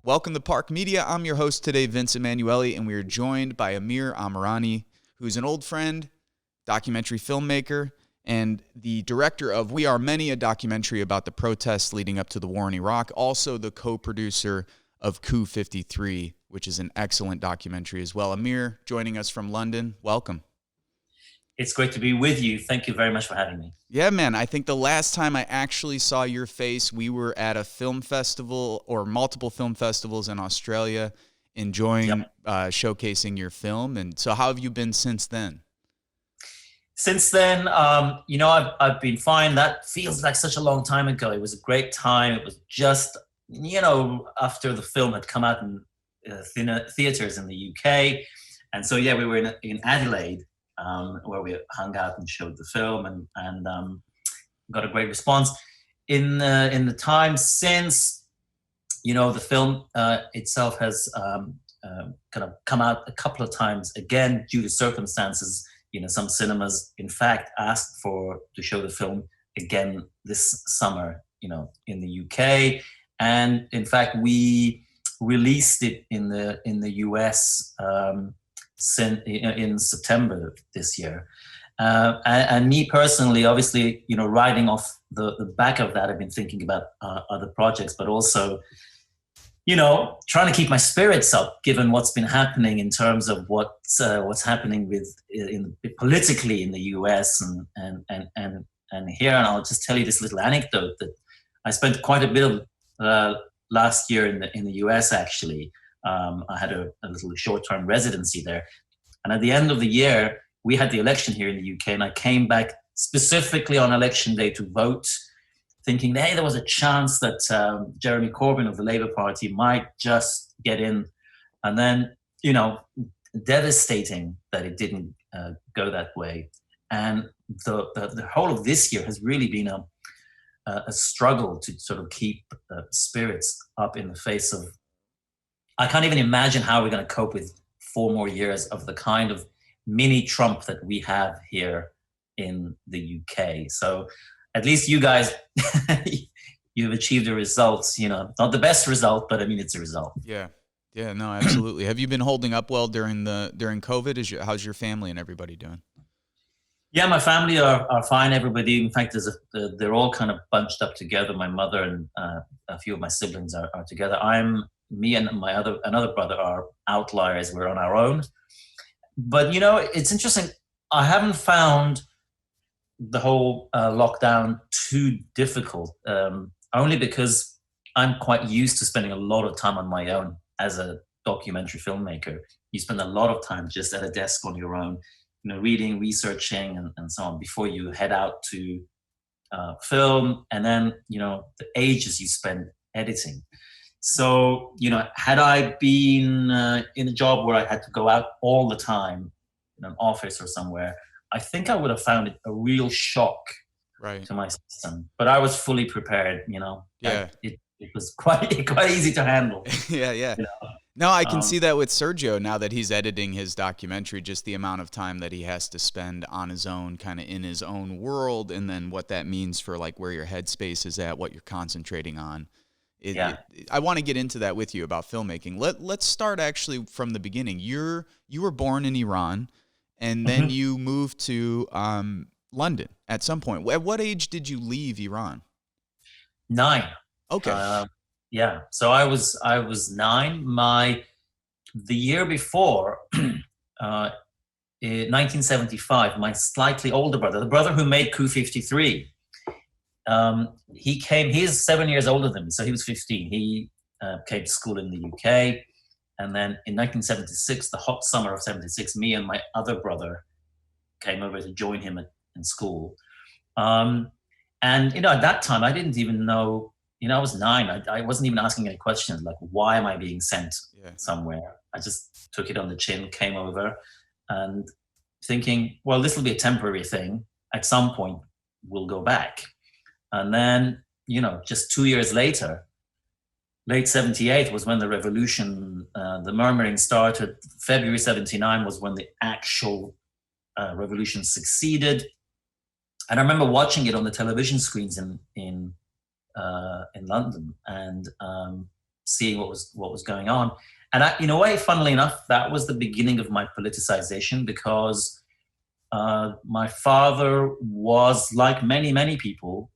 Welcome to Park Media. I'm your host today, Vince Emanuele, and we are joined by Amir Amirani, who's an old friend, documentary filmmaker, and the director of We Are Many, a documentary about the protests leading up to the war in Iraq, also the co-producer of Coup 53, which is an excellent documentary as well. Amir, joining us from London, welcome. It's great to be with you. Thank you very much for having me. Yeah, man. I think the last time I actually saw your face, we were at a film festival or multiple film festivals in Australia, enjoying showcasing your film. And so how have you been since then? Since then, I've been fine. That feels like such a long time ago. It was a great time. It was just, after the film had come out in theaters in the UK. And so, we were in Adelaide, where we hung out and showed the film and got a great response. In the time since, the film itself has kind of come out a couple of times, again, due to circumstances. Some cinemas, in fact, asked to show the film again this summer, in the UK. And in fact, we released it in the US in September this year. And me personally, obviously, riding off the back of that, I've been thinking about other projects, but also, trying to keep my spirits up, given what's been happening in terms of what's happening politically in the US and here. And I'll just tell you this little anecdote that I spent quite a bit of last year in the US, actually. I had a little short-term residency there. And at the end of the year, we had the election here in the UK, and I came back specifically on election day to vote, thinking, hey, there was a chance that Jeremy Corbyn of the Labour Party might just get in. And then, devastating that it didn't go that way. And the whole of this year has really been a struggle to sort of keep spirits up in the face of, I can't even imagine how we're going to cope with 4 more years of the kind of mini Trump that we have here in the UK. So at least you guys, you've achieved the results, not the best result, but I mean, it's a result. Yeah. Yeah, no, absolutely. Have you been holding up well during COVID? How's your family and everybody doing? Yeah, my family are fine. Everybody, in fact, they're all kind of bunched up together. My mother and a few of my siblings are together. Me and another brother are outliers. We're on our own. But, it's interesting. I haven't found the whole lockdown too difficult, only because I'm quite used to spending a lot of time on my own as a documentary filmmaker. You spend a lot of time just at a desk on your own, reading, researching, and so on before you head out to film, and then, the ages you spend editing. So, had I been in a job where I had to go out all the time in an office or somewhere, I think I would have found it a real shock to my system. But I was fully prepared, Yeah. It was quite easy to handle. Yeah. No, I can see that with Sergio now that he's editing his documentary, just the amount of time that he has to spend on his own, kind of in his own world, and then what that means for like where your headspace is at, what you're concentrating on. I want to get into that with you about filmmaking. Let's start actually from the beginning. You were born in Iran, and then you moved to London at some point. At what age did you leave Iran? 9. Okay. So I was 9. The year before, in 1975, my slightly older brother, the brother who made Coup 53, he came. He's 7 years older than me, so he was 15. He came to school in the UK, and then in 1976, the hot summer of '76, me and my other brother came over to join him in school. And at that time, I didn't even know. I was 9. I wasn't even asking any questions like, why am I being sent somewhere? I just took it on the chin, came over, and thinking, well, this will be a temporary thing. At some point, we'll go back. And then, just 2 years later, late '78 was when the revolution, the murmuring started. February '79 was when the actual revolution succeeded. And I remember watching it on the television screens in London, and seeing what was going on. And in a way, funnily enough, that was the beginning of my politicization, because my father was, like many people,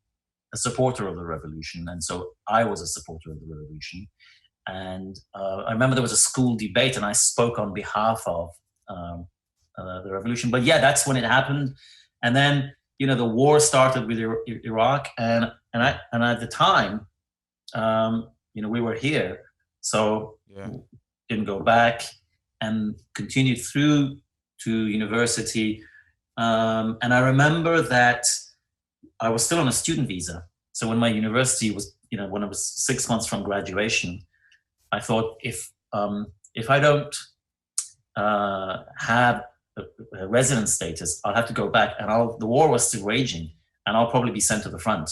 a supporter of the revolution. And so I was a supporter of the revolution. And I remember there was a school debate, and I spoke on behalf of the revolution. But yeah, that's when it happened. And then, the war started with Iraq, and at the time, we were here, so didn't go back, and continued through to university. And I remember that I was still on a student visa. So when my university was, when I was 6 months from graduation, I thought, if I don't have a residence status, I'll have to go back, and the war was still raging, and I'll probably be sent to the front.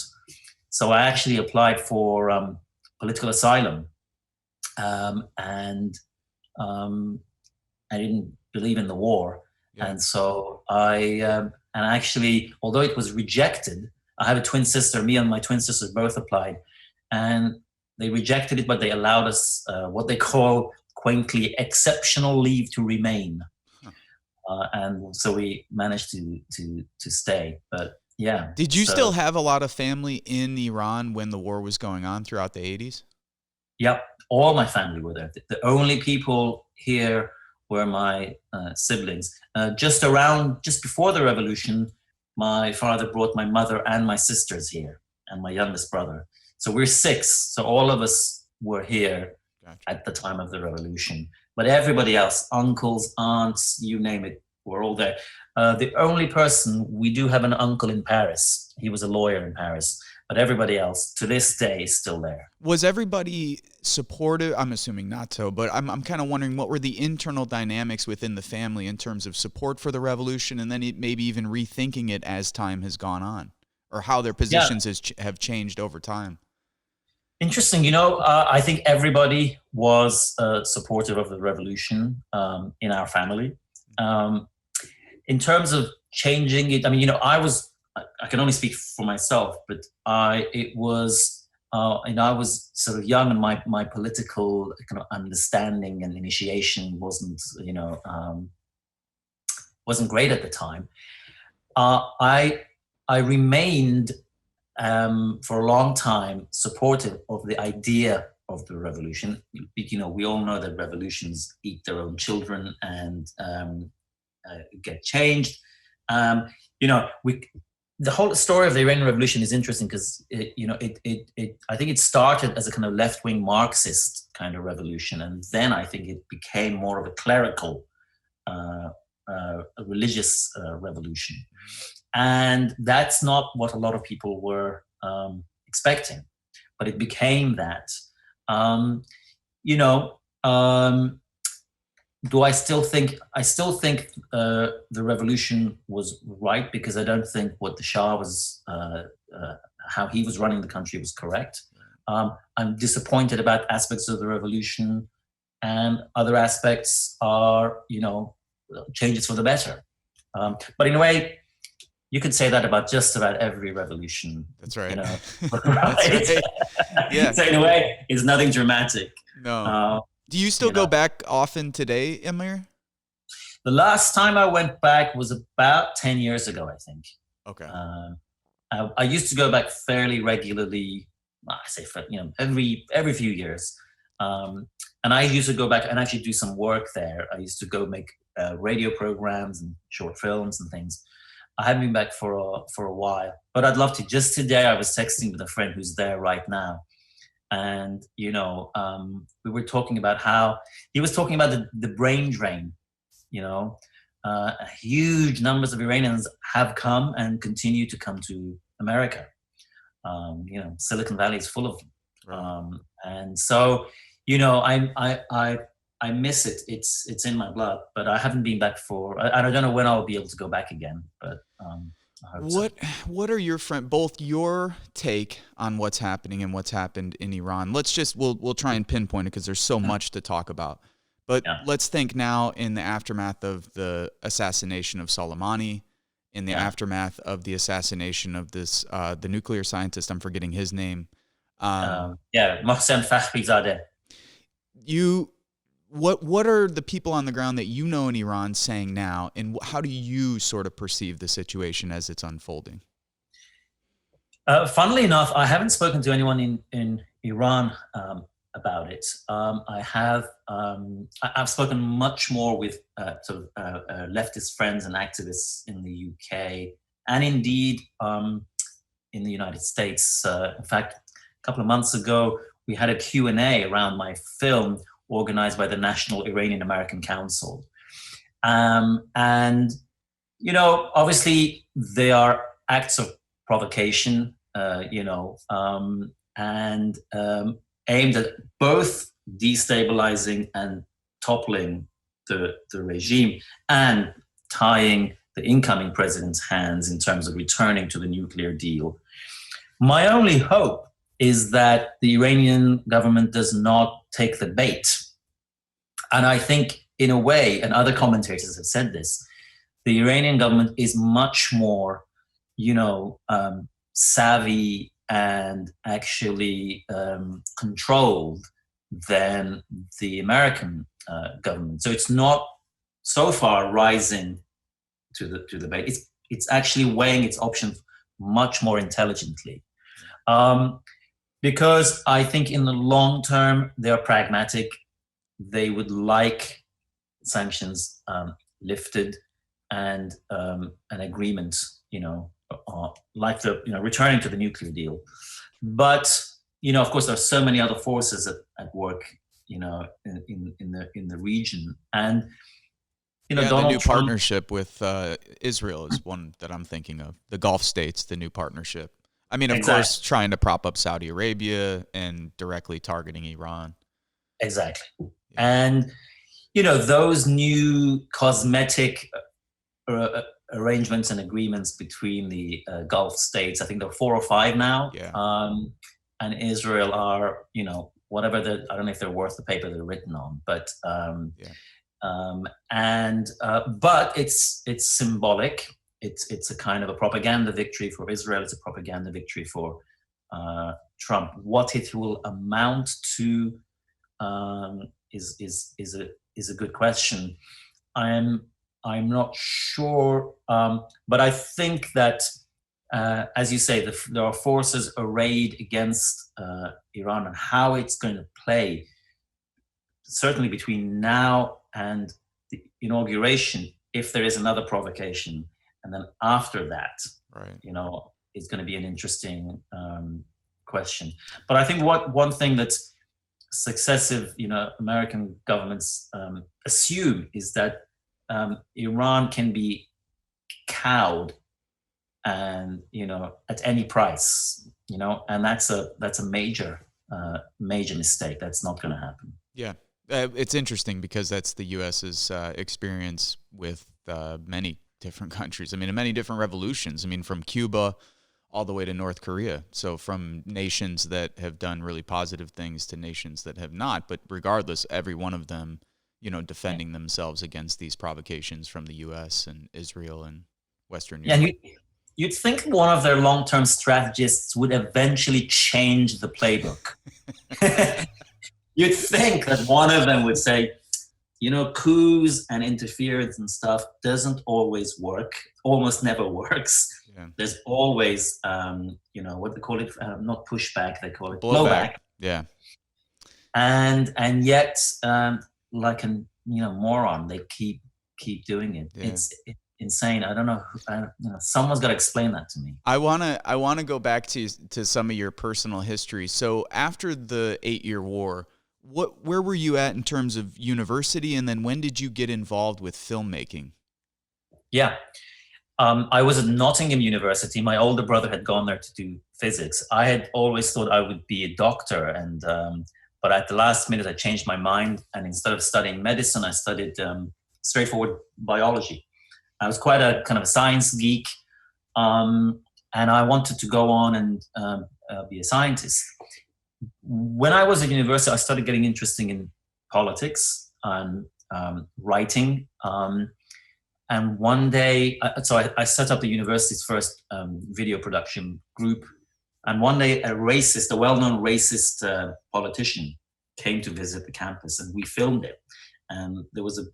So I actually applied for political asylum, and I didn't believe in the war. Yeah. And so and actually, although it was rejected, I have a twin sister. Me and my twin sisters both applied, and they rejected it, but they allowed us what they call quaintly exceptional leave to remain. And so we managed to stay. But yeah. Did you still have a lot of family in Iran when the war was going on throughout the 80s? Yep. All my family were there. The only people here were my siblings. Just before the revolution, my father brought my mother and my sisters here, and my youngest brother. So we're 6. So all of us were here at the time of the revolution. But everybody else, uncles, aunts, you name it, were all there. The only person, we do have an uncle in Paris. He was a lawyer in Paris. But everybody else, to this day, is still there. Was everybody supportive? I'm assuming not so, but I'm kind of wondering, what were the internal dynamics within the family in terms of support for the revolution, and then maybe even rethinking it as time has gone on, or how their positions have changed over time? Interesting. I think everybody was supportive of the revolution in our family. In terms of changing it, I can only speak for myself, but I was sort of young, and my political kind of understanding and initiation wasn't great at the time. I remained for a long time supportive of the idea of the revolution. We all know that revolutions eat their own children and get changed. The whole story of the Iranian Revolution is interesting because I think it started as a kind of left-wing Marxist kind of revolution, and then I think it became more of a clerical, a religious revolution, and that's not what a lot of people were expecting, but it became that. Do I still think? I still think the revolution was right, because I don't think what the Shah was, how he was running the country, was correct. I'm disappointed about aspects of the revolution, and other aspects are, changes for the better. But in a way, you could say that about just about every revolution. That's right. Right? That's right. Yeah. So in a way, it's nothing dramatic. No. Do you still go back often today, Amir? The last time I went back was about 10 years ago, I think. Okay. I used to go back fairly regularly. I say, every few years. And I used to go back and actually do some work there. I used to go make radio programs and short films and things. I haven't been back for a while, but I'd love to. Just today, I was texting with a friend who's there right now. And, we were talking about how he was talking about the brain drain. Huge numbers of Iranians have come and continue to come to America. Silicon Valley is full of them. Right. And so, I miss it. It's in my blood, but I haven't been back I don't know when I'll be able to go back again, but I hope what are both your take on what's happening and what's happened in Iran? We'll try and pinpoint it because there's so much to talk about. But let's think now in the aftermath of the assassination of Soleimani, in the aftermath of the assassination of this the nuclear scientist, I'm forgetting his name. Mohsen Fakhrizadeh. what are the people on the ground that you know in Iran saying now, and how do you sort of perceive the situation as it's unfolding? Funnily enough, I haven't spoken to anyone in Iran about it. I've spoken much more with leftist friends and activists in the UK, and indeed in the United States. In fact, a couple of months ago, we had a Q&A around my film organized by the National Iranian-American Council. And, you know, obviously they are acts of provocation, and aimed at both destabilizing and toppling the regime and tying the incoming president's hands in terms of returning to the nuclear deal. My only hope is that the Iranian government does not take the bait. And I think, in a way, and other commentators have said this, the Iranian government is much more, savvy and actually controlled than the American government. So it's not so far rising to the bait. It's actually weighing its options much more intelligently. Because I think in the long term, they're pragmatic. They would like sanctions lifted and an agreement, like returning to the nuclear deal. But, of course, there are so many other forces at work, in the region. And, Donald Donald the new Trump, partnership with Israel is one that I'm thinking of. The Gulf states, the new partnership. I mean, of course, trying to prop up Saudi Arabia and directly targeting Iran. Exactly. And, those new cosmetic arrangements and agreements between the Gulf states, I think there are 4 or 5 now. Yeah. And Israel are, whatever I don't know if they're worth the paper they're written on, but but it's symbolic. It's a kind of a propaganda victory for Israel. It's a propaganda victory for Trump. What it will amount to is a good question. I'm not sure, but I think that as you say, there are forces arrayed against Iran, and how it's going to play, certainly between now and the inauguration, if there is another provocation. And then after that, right, it's going to be an interesting question. But I think one thing that successive, American governments assume is that Iran can be cowed, and at any price, and that's a major mistake. That's not going to happen. Yeah, it's interesting because that's the U.S.'s experience with many different countries. I mean, in many different revolutions. I mean, from Cuba all the way to North Korea. So from nations that have done really positive things to nations that have not. But regardless, every one of them, defending themselves against these provocations from the U.S. and Israel and Western Europe. And you'd think one of their long-term strategists would eventually change the playbook. You'd think that one of them would say, coups and interference and stuff doesn't always work, almost never works. Yeah. There's always, what they call it, not pushback, they call it blowback. Yeah. And yet, like a moron, they keep doing it. Yeah. It's insane. I don't know. Someone's got to explain that to me. I wanna go back to some of your personal history. So after the 8-year war, where were you at in terms of university, and then when did you get involved with filmmaking? Yeah, I was at Nottingham University. My older brother had gone there to do physics. I had always thought I would be a doctor, and but at the last minute I changed my mind, and instead of studying medicine, I studied straightforward biology. I was quite a kind of a science geek, and I wanted to go on and be a scientist. When I was at university, I started getting interested in politics and writing. And one day, I set up the university's first video production group. And one day, a well-known racist politician came to visit the campus, and we filmed it. And there was a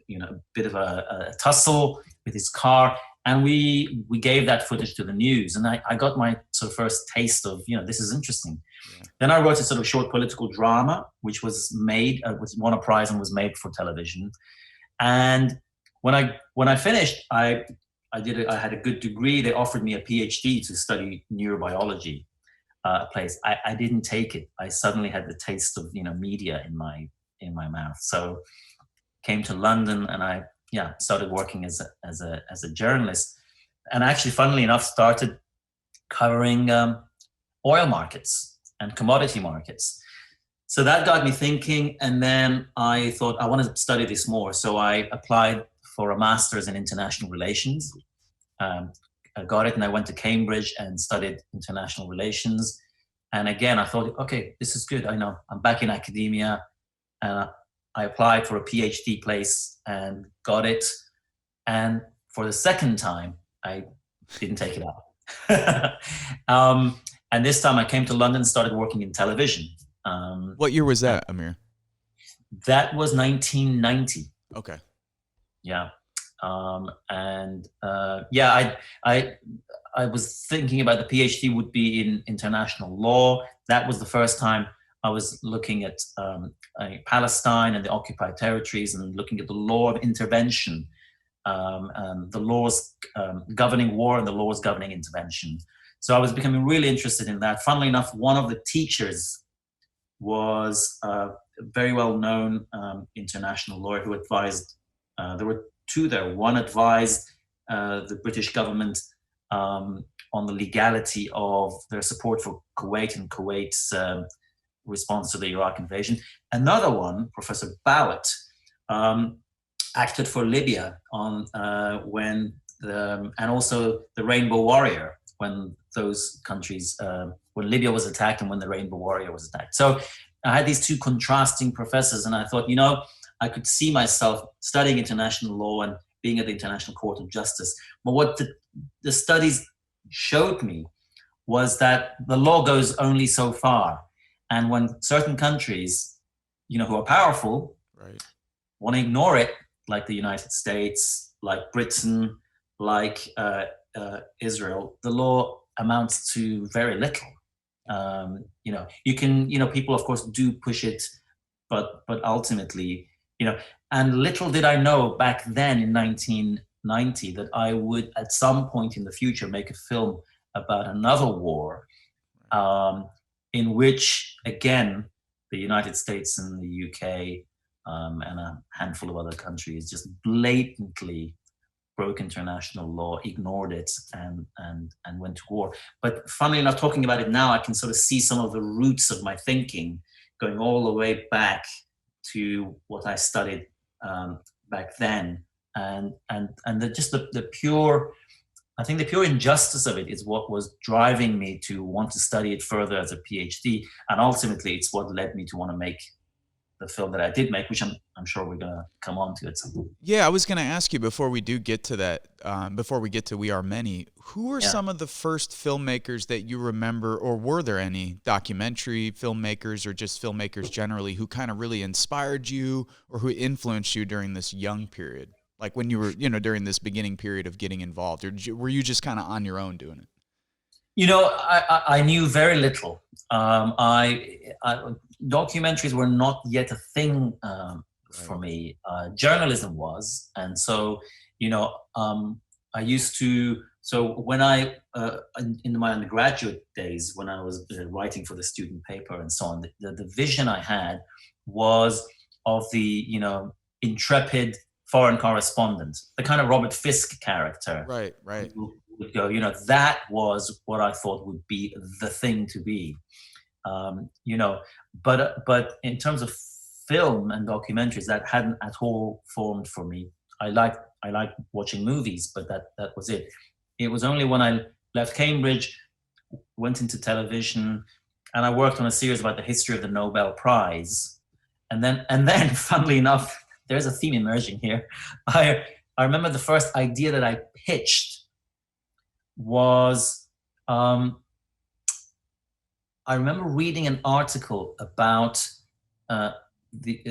bit of a tussle with his car, and we gave that footage to the news. And I got my sort of first taste of, this is interesting. Yeah. Then I wrote a sort of short political drama, which was made, won a prize and was made for television. And when I finished, I had a good degree. They offered me a PhD to study neurobiology. Place. I didn't take it. I suddenly had the taste of media in my mouth. So came to London, and I started working as a journalist, and actually, funnily enough, started covering oil markets and commodity markets. So that got me thinking, and then I thought I want to study this more. So I applied for a master's in international relations. I got it, and I went to Cambridge and studied international relations. And again, I thought, okay, this is good. I know I'm back in academia. I applied for a PhD place and got it. And for the second time, I didn't take it up. And this time I came to London and started working in television. What year was that, Amir? That was 1990. Okay. Yeah. I was thinking about the PhD would be in international law. That was the first time I was looking at Palestine and the occupied territories, and looking at the law of intervention, the laws governing war and the laws governing intervention. So I was becoming really interested in that. Funnily enough, one of the teachers was a very well-known international lawyer who advised, there were two there. One advised the British government on the legality of their support for Kuwait and Kuwait's response to the Iraq invasion. Another one, Professor Bowett, acted for Libya on and also the Rainbow Warrior when those countries, when Libya was attacked and when the Rainbow Warrior was attacked. So I had these two contrasting professors, and I thought, I could see myself studying international law and being at the International Court of Justice. But what the studies showed me was that the law goes only so far. And when certain countries, who are powerful, right, want to ignore it, like the United States, like Britain, like Israel, the law amounts to very little. You can, people of course do push it, but ultimately, and little did I know back then in 1990 that I would at some point in the future make a film about another war, in which, again, the United States and the UK and a handful of other countries just blatantly broke international law, ignored it, and went to war. But funnily enough, talking about it now, I can sort of see some of the roots of my thinking going all the way back to what I studied back then, and the pure, I think the pure injustice of it is what was driving me to want to study it further as a PhD, and ultimately it's what led me to want to make the film that I did make, which I'm sure we're going to come on to at some point. Yeah, I was going to ask you before we do get to that, before we get to We Are Many, who are some of the first filmmakers that you remember, or were there any documentary filmmakers or just filmmakers generally who kind of really inspired you or who influenced you during this young period? Like when you were, during this beginning period of getting involved, or were you just kind of on your own doing it? I knew very little. Documentaries were not yet a thing for me. Journalism was, and so I used to. So when I in my undergraduate days, when I was writing for the student paper and so on, the vision I had was of the intrepid foreign correspondent, the kind of Robert Fisk character. Right. Would go, that was what I thought would be the thing to be. But in terms of film and documentaries, that hadn't at all formed for me. I like watching movies, but that was it. It was only when I left Cambridge, went into television, and I worked on a series about the history of the Nobel Prize. And then funnily enough, there's a theme emerging here. I remember the first idea that I pitched was, I remember reading an article about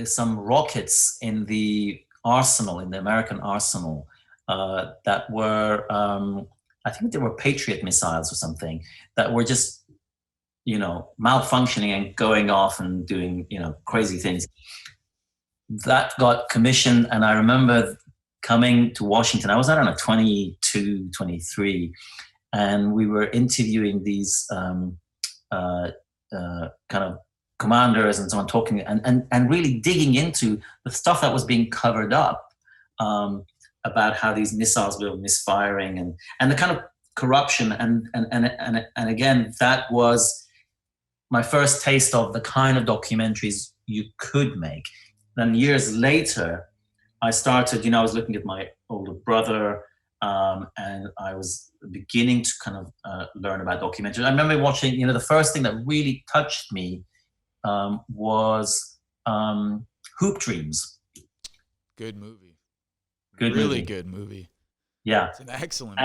some rockets in the arsenal, in the American arsenal, that were, I think they were Patriot missiles or something, that were just, malfunctioning and going off and doing, crazy things. That got commissioned, and I remember coming to Washington. I was, I don't know, 22, 23, and we were interviewing these kind of commanders and so on, talking and really digging into the stuff that was being covered up, about how these missiles were misfiring and the kind of corruption and again, that was my first taste of the kind of documentaries you could make. Then years later, I started, I was looking at my older brother, and I was beginning to kind of learn about documentaries. I remember watching, the first thing that really touched me was Hoop Dreams. Good movie. Good really movie. Good movie. Yeah. It's an excellent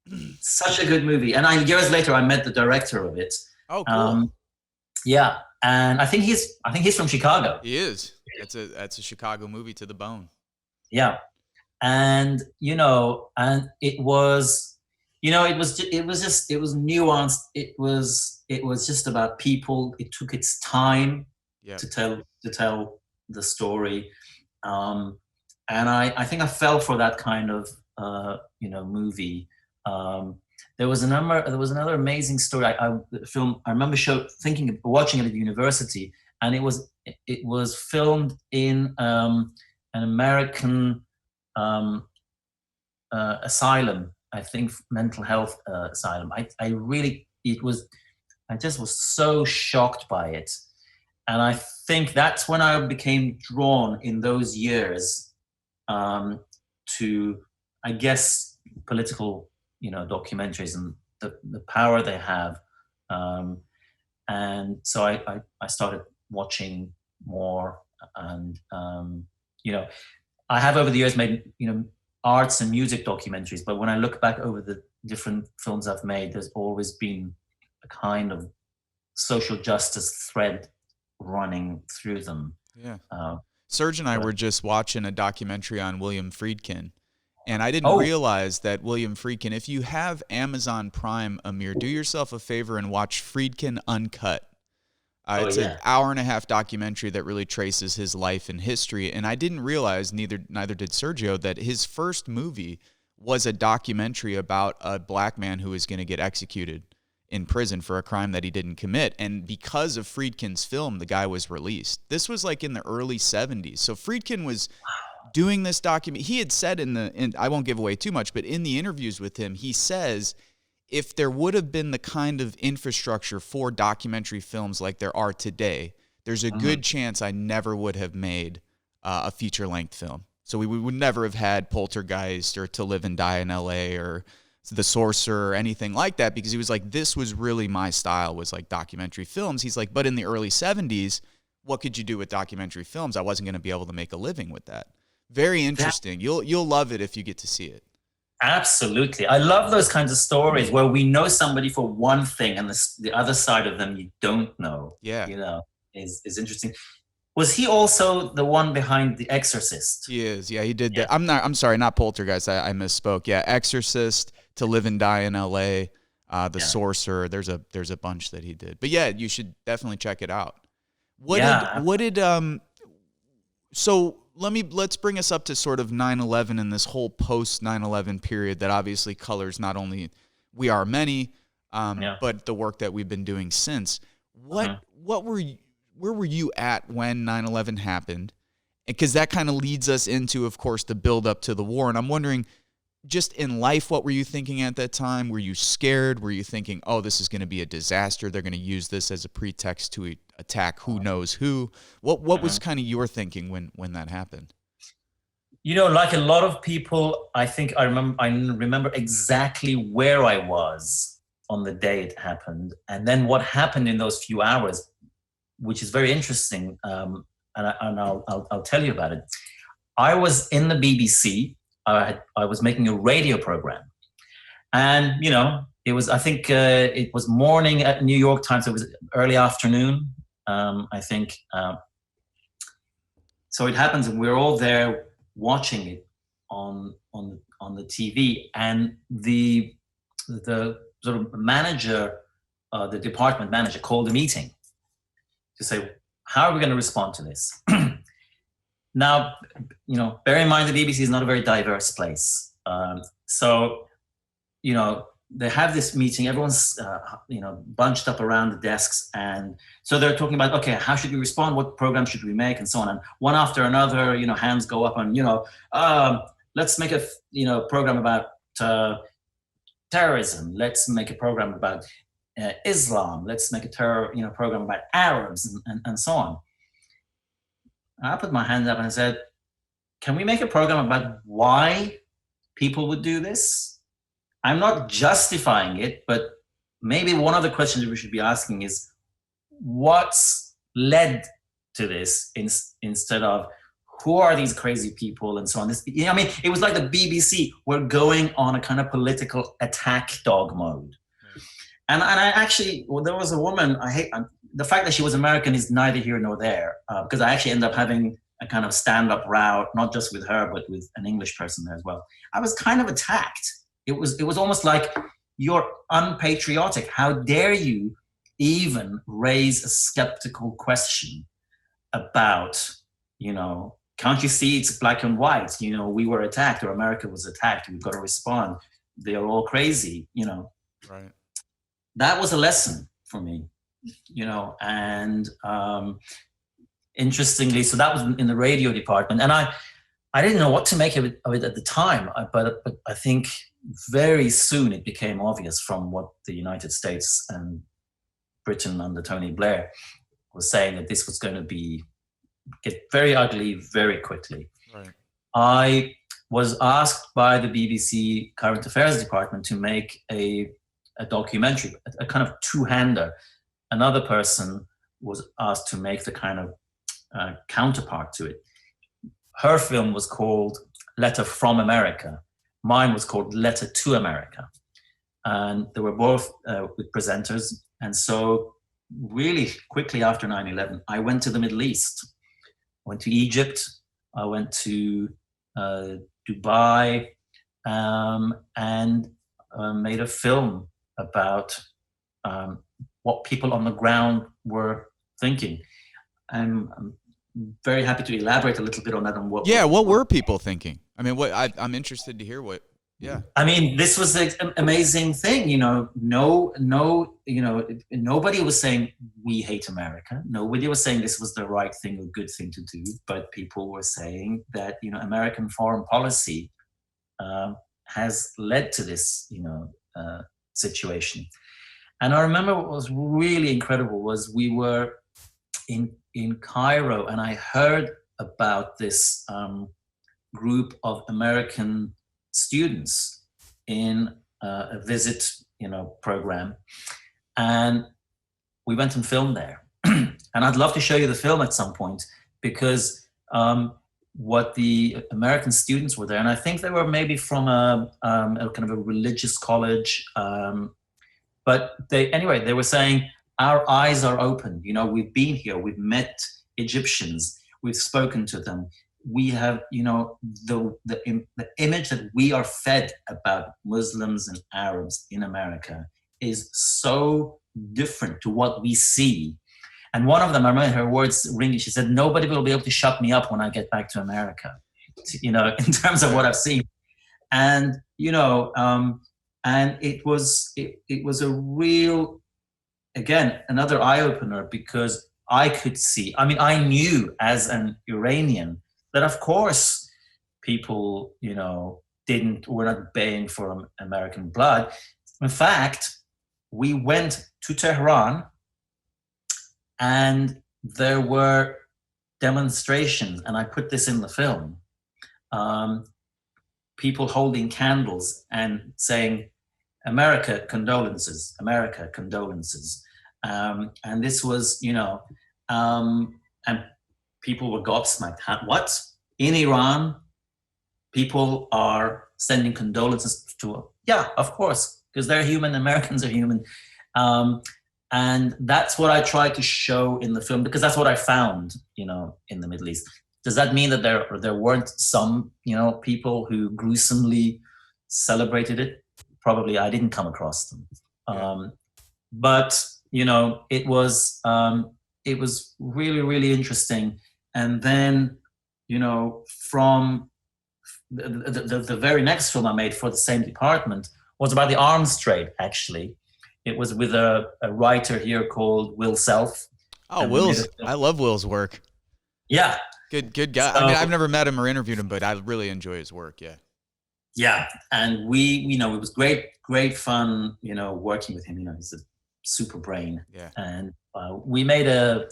movie. Such a good movie. And years later, I met the director of it. Oh, cool. Yeah. And I think he's from Chicago. He is. That's a Chicago movie to the bone. Yeah. And, and it was, it was nuanced. It was just about people. It took its time to tell the story. And I think I fell for that kind of, movie. There was another amazing story. I remember watching it at university, and it was filmed in an American asylum, I think, mental health asylum. I just was so shocked by it, and I think that's when I became drawn in those years to, I guess, political, documentaries and the power they have. And so I started watching more, and, I have over the years made, arts and music documentaries, but when I look back over the different films I've made, there's always been a kind of social justice thread running through them. Yeah. Serge and I were just watching a documentary on William Friedkin, and I didn't realize that William Friedkin, if you have Amazon Prime, Amir, do yourself a favor and watch Friedkin Uncut. It's an hour-and-a-half documentary that really traces his life and history, and I didn't realize, neither did Sergio, that his first movie was a documentary about a black man who was going to get executed in prison for a crime that he didn't commit. And because of Friedkin's film, the guy was released. This was like in the early 70s. So Friedkin was doing this document. He had said I won't give away too much, but in the interviews with him, he says, if there would have been the kind of infrastructure for documentary films like there are today, there's a good chance I never would have made a feature-length film. So we would never have had Poltergeist or To Live and Die in L.A. or The Sorcerer or anything like that, because he was like, this was really my style, was like documentary films. He's like, but in the early 70s, what could you do with documentary films? I wasn't going to be able to make a living with that. Very interesting. You'll love it if you get to see it. Absolutely. I love those kinds of stories where we know somebody for one thing and the other side of them you don't know. Yeah. Is interesting. Was he also the one behind The Exorcist? He is. Yeah, he did that. I'm sorry, not Poltergeist. I misspoke. Yeah, Exorcist, To Live and Die in L.A., The Sorcerer. There's a bunch that he did. But yeah, you should definitely check it out. So let's bring us up to sort of 9/11 and this whole post 9/11 period that obviously colors not only We Are Many, but the work that we've been doing since. Where were you at when 9/11 happened? Because that kind of leads us into, of course, the build up to the war. And I'm wondering, just in life, what were you thinking at that time? Were you scared? Were you thinking, oh, this is going to be a disaster, they're going to use this as a pretext to attack who knows who? What was kind of your thinking when that happened? Like a lot of people, I think I remember exactly where I was on the day it happened, and then what happened in those few hours, which is very interesting, and I'll tell you about it. I was in the BBC. I was making a radio program, and it was, I think it was morning at New York time, so it was early afternoon, I think, So it happens, and we're all there watching it on the TV, and the sort of manager, the department manager, called a meeting to say, how are we going to respond to this? Now, bear in mind the BBC is not a very diverse place. So, they have this meeting, everyone's, bunched up around the desks. And so they're talking about, okay, how should we respond? What program should we make? And so on. And one after another, hands go up and, let's make a, program about terrorism. Let's make a program about Islam. Let's make a program about Arabs and so on. I put my hand up and I said, can we make a program about why people would do this? I'm not justifying it, but maybe one of the questions we should be asking is what's led to this instead of who are these crazy people and so on. It was like the BBC were going on a kind of political attack dog mode. And I actually, there was a woman, the fact that she was American is neither here nor there, because I actually ended up having a kind of stand-up row, not just with her, but with an English person there as well. I was kind of attacked. It was almost like, you're unpatriotic. How dare you even raise a skeptical question about, can't you see it's black and white? We were attacked, or America was attacked. We've got to respond. They're all crazy, Right. That was a lesson for me, and interestingly, so that was in the radio department. And I didn't know what to make of it at the time, but I think very soon it became obvious from what the United States and Britain under Tony Blair was saying, that this was going to get very ugly very quickly. Right. I was asked by the BBC Current Affairs Department to make a documentary, a kind of two-hander. Another person was asked to make the kind of counterpart to it. Her film was called Letter from America. Mine was called Letter to America. And they were both with presenters. And so really quickly after 9/11, I went to the Middle East. I went to Egypt. I went to Dubai, and made a film about what people on the ground were thinking. I'm very happy to elaborate a little bit on that. What were people thinking? I'm interested to hear what. Yeah. This was an amazing thing. Nobody was saying we hate America. Nobody was saying this was the right thing or good thing to do. But people were saying that American foreign policy has led to this situation. And I remember what was really incredible was we were in Cairo, and I heard about this group of American students in a visit, program, and we went and filmed there. And I'd love to show you the film at some point, because what the American students were there, and I think they were maybe from a kind of a religious college, but they were saying, our eyes are open. We've been here, we've met Egyptians, we've spoken to them. We have, the image that we are fed about Muslims and Arabs in America is so different to what we see. And one of them, I remember her words ringing, she said, nobody will be able to shut me up when I get back to America, in terms of what I've seen. And, and it was a real, again, another eye-opener, because I could see, I knew as an Iranian that of course people, were not baying for American blood. In fact, we went to Tehran and there were demonstrations, and I put this in the film, people holding candles and saying, America, condolences, America, condolences. And this was, and people were gobsmacked. What? In Iran, people are sending condolences to, yeah, of course, because they're human, Americans are human. And that's what I tried to show in the film, because that's what I found, in the Middle East. Does that mean that there weren't some, people who gruesomely celebrated it? Probably. I didn't come across them. Yeah. But it was really, really interesting. And then, from the very next film I made for the same department was about the arms trade. Actually, it was with a writer here called Will Self. Oh, Will's. I love Will's work. Yeah. Good guy. So, I mean, I've never met him or interviewed him, but I really enjoy his work. Yeah. Yeah, and it was great fun, working with him. He's a super brain. Yeah. And we made a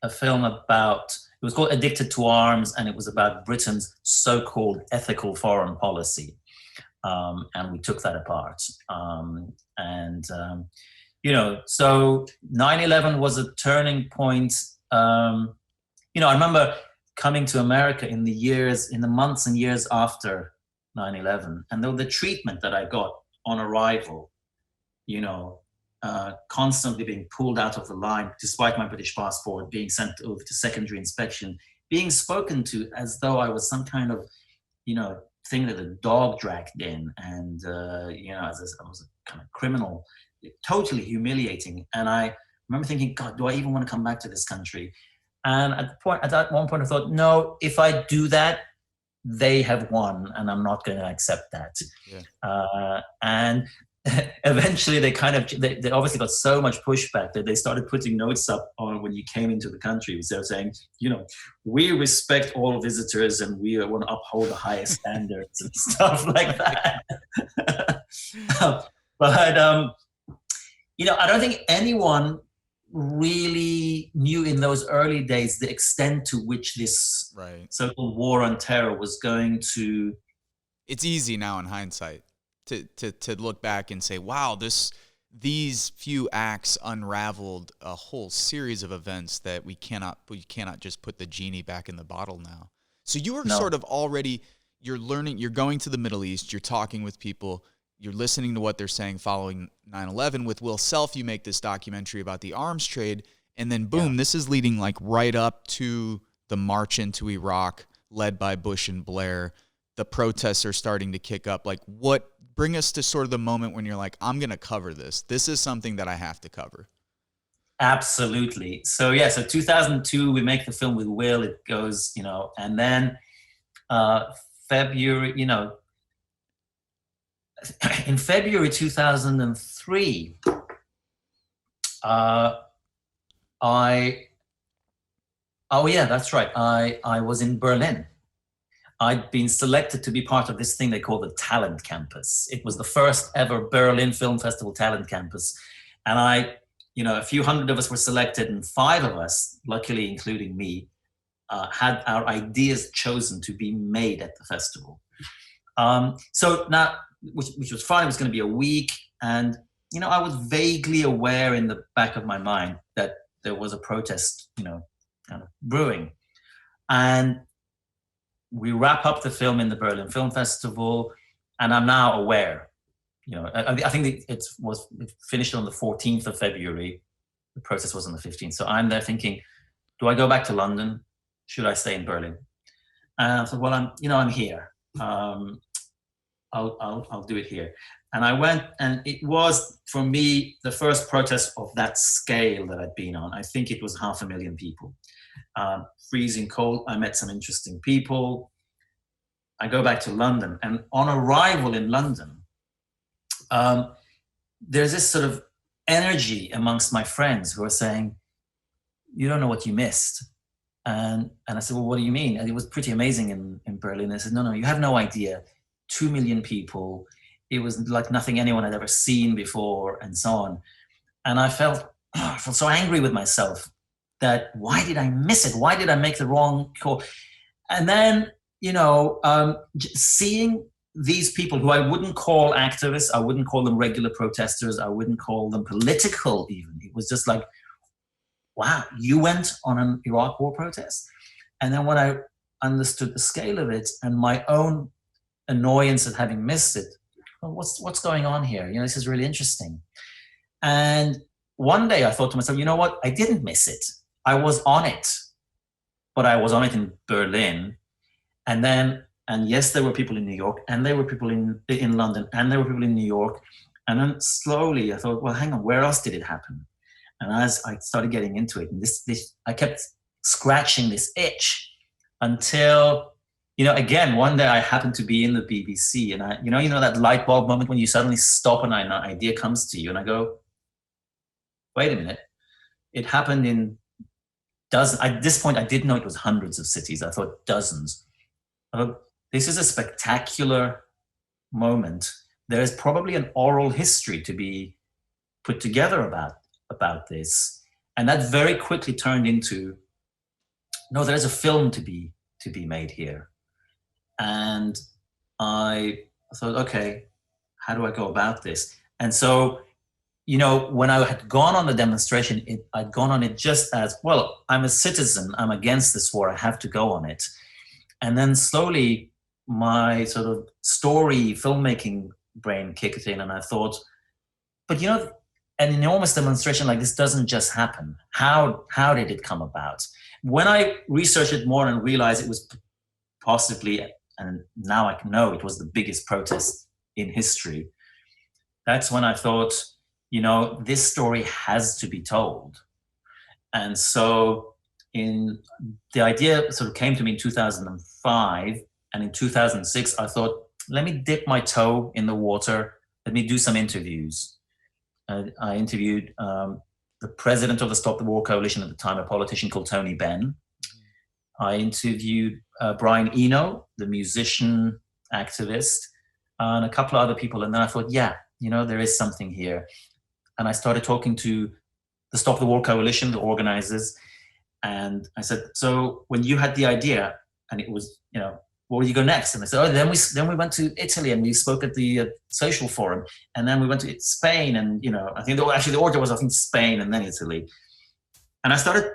film about, it was called Addicted to Arms, and it was about Britain's so-called ethical foreign policy. And we took that apart. So 9/11 was a turning point. I remember coming to America in the months and years after 9/11, and the treatment that I got on arrival, constantly being pulled out of the line despite my British passport, being sent over to secondary inspection, being spoken to as though I was some kind of, thing that a dog dragged in, and as I was a kind of criminal, totally humiliating. And I remember thinking, God, do I even want to come back to this country? And at that one point, I thought, no, if I do that, they have won, and I'm not going to accept that. Yeah. And eventually, they obviously got so much pushback that they started putting notes up on when you came into the country. They were saying, we respect all visitors and we want to uphold the highest standards and stuff like that. But I don't think anyone really knew in those early days the extent to which this so-called war on terror was going to. It's easy now in hindsight to look back and say, wow, these few acts unraveled a whole series of events that we cannot just put the genie back in the bottle now. So you were sort of already, you're learning, you're going to the Middle East, you're talking with people, you're listening to what they're saying following 9/11. With Will Self, you make this documentary about the arms trade, and then boom, this is leading like right up to the march into Iraq led by Bush and Blair. The protests are starting to kick up. Like, bring us to sort of the moment when you're like, I'm going to cover this. This is something that I have to cover. Absolutely. So 2002, we make the film with Will. It goes, and then February, in February 2003, that's right. I was in Berlin. I'd been selected to be part of this thing they call the Talent Campus. It was the first ever Berlin Film Festival Talent Campus. And a few hundred of us were selected, and 5 of us, luckily including me, had our ideas chosen to be made at the festival. So now, which was fine, it was going to be a week. And, I was vaguely aware in the back of my mind that there was a protest, kind of brewing. And we wrap up the film in the Berlin Film Festival, and I'm now aware. I think it finished on the 14th of February. The protest was on the 15th. So I'm there thinking, do I go back to London? Should I stay in Berlin? And I thought, well, I'm here. I'll do it here. And I went, and it was, for me, the first protest of that scale that I'd been on. I think it was 500,000 people. Freezing cold. I met some interesting people. I go back to London, and on arrival in London, there's this sort of energy amongst my friends who are saying, you don't know what you missed. And I said, well, what do you mean? And it was pretty amazing in Berlin. I said, no, you have no idea. 2 million people. It was like nothing anyone had ever seen before, and so on. And I felt so angry with myself that why did I miss it? Why did I make the wrong call? And then, seeing these people who I wouldn't call activists, I wouldn't call them regular protesters, I wouldn't call them political even. It was just like, wow, you went on an Iraq war protest? And then when I understood the scale of it and my own annoyance at having missed it, well, what's going on here? This is really interesting. And one day I thought to myself, you know what? I didn't miss it. I was on it. but I was on it in Berlin. And yes, there were people in New York, and there were people in London, and there were people in New York. And then slowly I thought, well, hang on, where else did it happen? And as I started getting into it, and I kept scratching this itch until, again, one day I happened to be in the BBC, and that light bulb moment when you suddenly stop and an idea comes to you, and I go, wait a minute, it happened in dozens. At this point, I didn't know it was hundreds of cities. I thought dozens. This is a spectacular moment. There is probably an oral history to be put together about this. And that very quickly turned into, no, there's a film to be made here. And I thought, okay, how do I go about this? And so, when I had gone on the demonstration, I'd gone on it just as, well, I'm a citizen, I'm against this war, I have to go on it. And then slowly my sort of story filmmaking brain kicked in, and I thought, but an enormous demonstration like this doesn't just happen. How did it come about? When I researched it more and realized it was possibly, and now I know it was the biggest protest in history, that's when I thought, this story has to be told. And so the idea sort of came to me in 2005, and in 2006, I thought, let me dip my toe in the water. Let me do some interviews. I interviewed the president of the Stop the War Coalition at the time, a politician called Tony Benn. I interviewed Brian Eno, the musician, activist, and a couple of other people. And then I thought, there is something here. And I started talking to the Stop the War Coalition, the organizers. And I said, so when you had the idea, and it was, where do you go next? And they said, then we went to Italy and we spoke at the social forum. And then we went to Spain. And, I think the order was, Spain and then Italy. And I started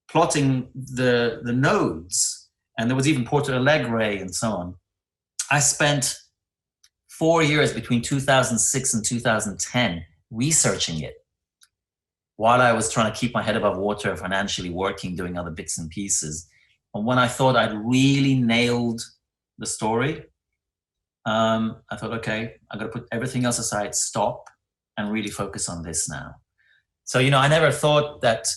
plotting the nodes. And there was even Porto Alegre and so on. I spent 4 years between 2006 and 2010 researching it, while I was trying to keep my head above water, financially working, doing other bits and pieces. And when I thought I'd really nailed the story, I thought, okay, I've got to put everything else aside, stop, and really focus on this now. So, I never thought that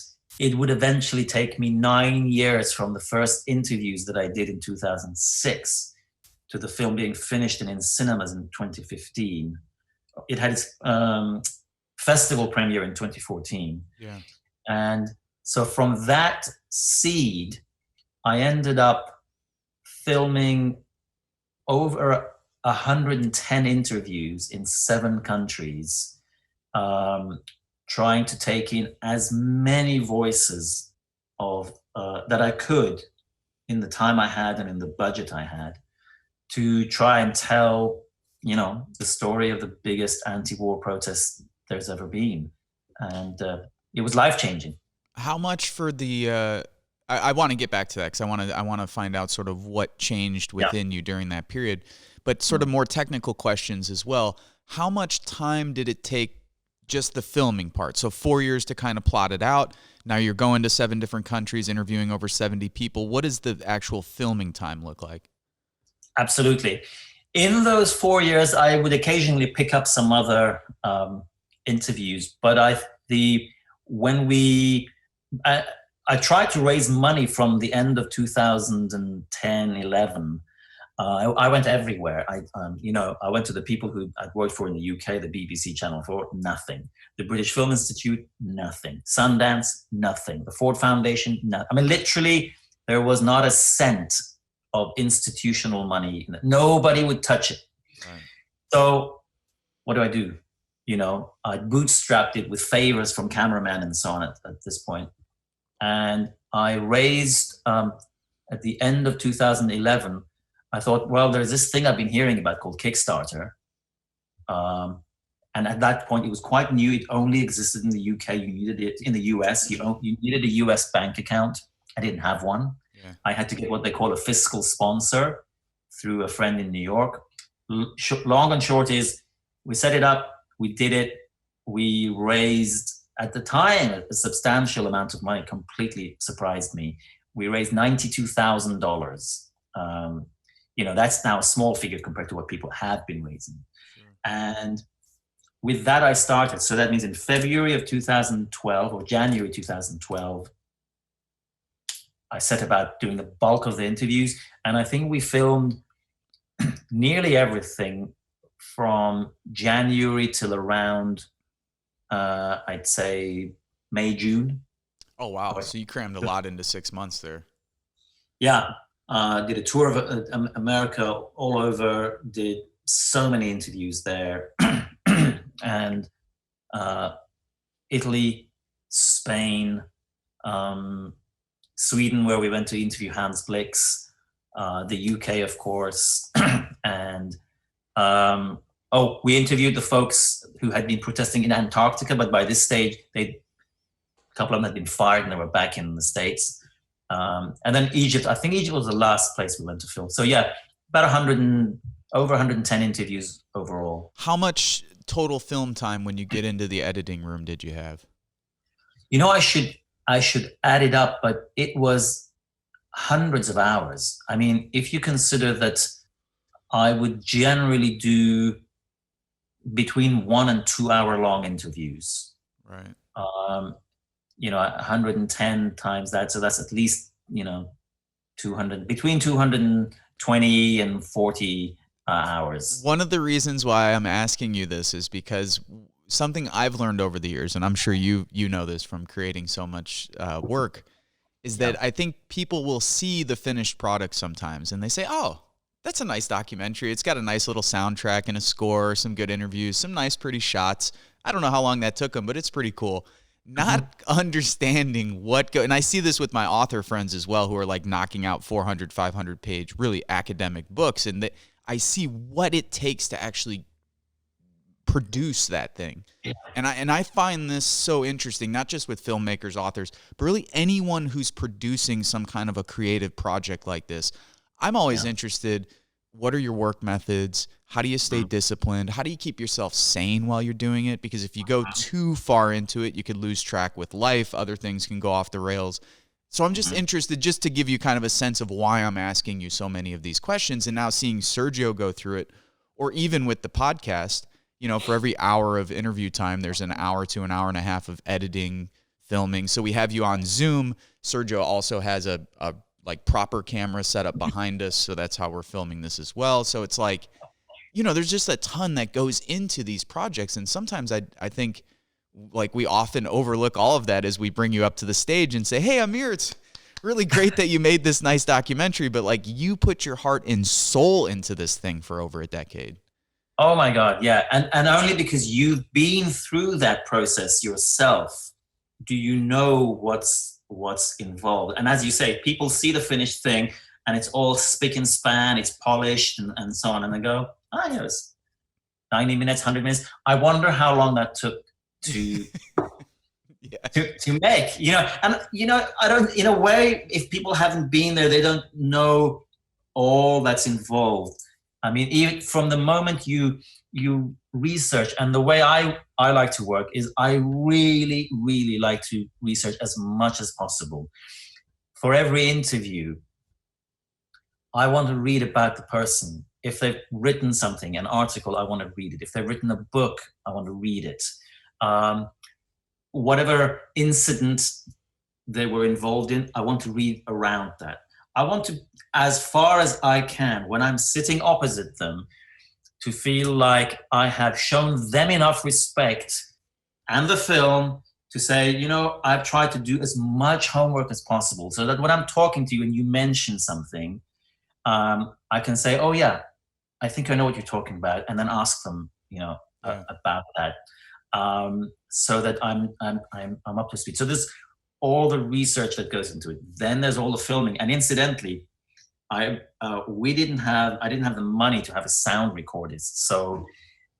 it would eventually take me 9 years from the first interviews that I did in 2006 to the film being finished and in cinemas in 2015. It had its festival premiere in 2014. Yeah. And so from that seed, I ended up filming over 110 interviews in 7 countries, trying to take in as many voices of that I could in the time I had and in the budget I had, to try and tell, the story of the biggest anti-war protest there's ever been. And it was life-changing. How much for the I want to get back to that, because I want to find out sort of what changed within you during that period, but sort of more technical questions as well. How much time did it take, just the filming part? So 4 years to kind of plot it out. Now you're going to 7 different countries, interviewing over 70 people. What does the actual filming time look like? Absolutely. In those 4 years, I would occasionally pick up some other interviews, but I tried to raise money from the end of 2010, 11. I went everywhere. I went to the people who I'd worked for in the UK, the BBC Channel 4, nothing. The British Film Institute, nothing. Sundance, nothing. The Ford Foundation, nothing. I mean, literally, there was not a cent of institutional money. Nobody would touch it. Right. So what do? I bootstrapped it with favors from cameramen and so on at this point. And I raised, at the end of 2011, I thought, well, there's this thing I've been hearing about called Kickstarter. And at that point, it was quite new. It only existed in the UK. You needed it in the US. You needed a US bank account. I didn't have one. Yeah. I had to get what they call a fiscal sponsor through a friend in New York. Long and short is, we set it up, we did it, we raised, at the time, a substantial amount of money. Completely surprised me. we raised $92,000. That's now a small figure compared to what people have been raising. Sure. And with that, I started. So that means in February of 2012 or January 2012, I set about doing the bulk of the interviews. And I think we filmed nearly everything from January till around, I'd say, May, June. Oh, wow. So you crammed a lot into 6 months there. Yeah. Did a tour of America all over, did so many interviews there. And Italy, Spain, Sweden, where we went to interview Hans Blix, the UK, of course. And we interviewed the folks who had been protesting in Antarctica, but by this stage, a couple of them had been fired and they were back in the States. And then Egypt. I think Egypt was the last place we went to film. So yeah, about over 110 interviews overall. How much total film time when you get into the editing room did you have? I should add it up, but it was hundreds of hours. I mean, if you consider that I would generally do between 1 and 2 hour long interviews. Right. 110 times that. So that's at least, 200, between 220 and 40 hours. One of the reasons why I'm asking you this is because something I've learned over the years, and I'm sure you know this from creating so much work, is that I think people will see the finished product sometimes and they say, oh, that's a nice documentary. It's got a nice little soundtrack and a score, some good interviews, some nice pretty shots. I don't know how long that took them, but it's pretty cool. Not understanding and I see this with my author friends as well, who are like knocking out 400, 500 page, really academic books. And I see what it takes to actually produce that thing. Yeah. And I find this so interesting, not just with filmmakers, authors, but really anyone who's producing some kind of a creative project like this. I'm always interested, what are your work methods? How do you stay disciplined? How do you keep yourself sane while you're doing it? Because if you go too far into it, you could lose track with life. Other things can go off the rails. So I'm just interested, just to give you kind of a sense of why I'm asking you so many of these questions, and now seeing Sergio go through it, or even with the podcast, for every hour of interview time, there's an hour to an hour and a half of editing, filming. So we have you on Zoom. Sergio also has a proper camera set up behind us. So that's how we're filming this as well. So it's like, there's just a ton that goes into these projects. And sometimes I think like we often overlook all of that as we bring you up to the stage and say, hey, Amir, it's really great that you made this nice documentary, but like you put your heart and soul into this thing for over a decade. Oh my God. Yeah. And only because you've been through that process yourself, do you know what's involved. And as you say, people see the finished thing and it's all spick and span, it's polished and so on. And they go, it's 90 minutes, 100 minutes. I wonder how long that took to to make, and I don't, in a way, if people haven't been there, they don't know all that's involved. I mean, even from the moment you research, and the way I like to work is I really, really like to research as much as possible. For every interview, I want to read about the person. If they've written something, an article, I want to read it. If they've written a book, I want to read it. Whatever incident they were involved in, I want to read around that. I want to, as far as I can, when I'm sitting opposite them, to feel like I have shown them enough respect and the film to say, I've tried to do as much homework as possible so that when I'm talking to you and you mention something, I can say, oh yeah, I think I know what you're talking about, and then ask them, about that, so that I'm up to speed. So there's all the research that goes into it. Then there's all the filming, and incidentally, I didn't have the money to have a sound recordist. So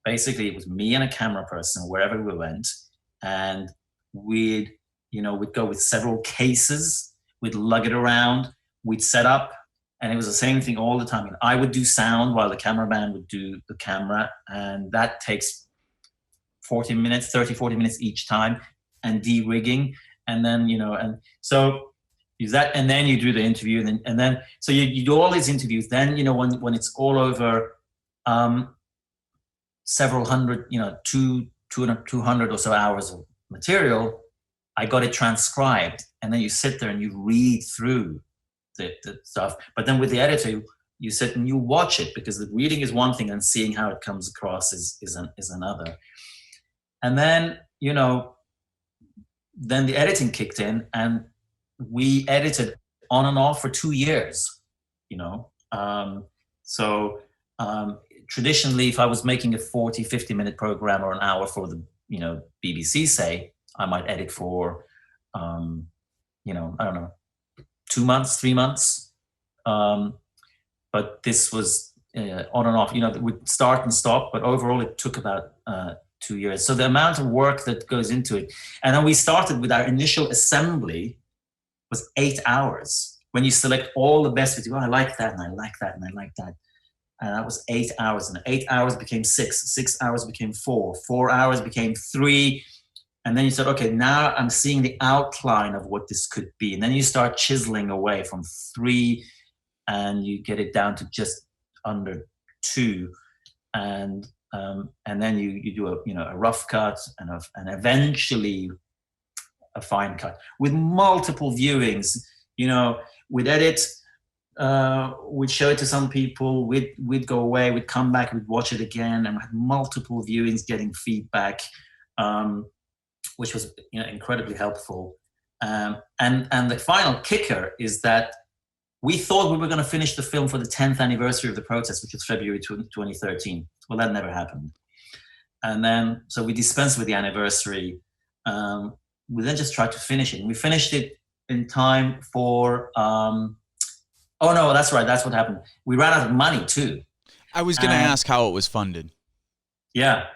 basically, it was me and a camera person wherever we went, and we'd go with several cases, we'd lug it around, we'd set up. And it was the same thing all the time. And I would do sound while the cameraman would do the camera. And that takes 30, 40 minutes each time, and de-rigging. And then, and so, that, and then you do the interview, and then so you do all these interviews. Then when it's all over, several hundred, 200 or so hours of material, I got it transcribed, and then you sit there and you read through the stuff. But then with the editor, you sit and you watch it, because the reading is one thing and seeing how it comes across is another. And then then the editing kicked in, and we edited on and off for 2 years. Traditionally, if I was making a 40-50 minute program or an hour for the BBC, say, I might edit for I don't know, 2 months, 3 months. But this was on and off. We'd start and stop, but overall it took about 2 years. So the amount of work that goes into it. And then we started with our initial assembly was 8 hours. When you select all the best videos, I like that, and I like that, and I like that. And that was 8 hours. And 8 hours became 6. 6 hours became 4. 4 hours became 3. And then you said, okay, now I'm seeing the outline of what this could be. And then you start chiseling away from 3, and you get it down to just under 2. And then you do a rough cut and eventually a fine cut with multiple viewings. We'd edit, we'd show it to some people, we'd go away, we'd come back, we'd watch it again, and we had multiple viewings getting feedback, which was incredibly helpful. And the final kicker is that we thought we were going to finish the film for the 10th anniversary of the protest, which was February 2013. Well, that never happened. And then, so we dispensed with the anniversary. We then just tried to finish it. And we finished it in time for, oh no, that's right. That's what happened. We ran out of money too. I was going to ask how it was funded. Yeah.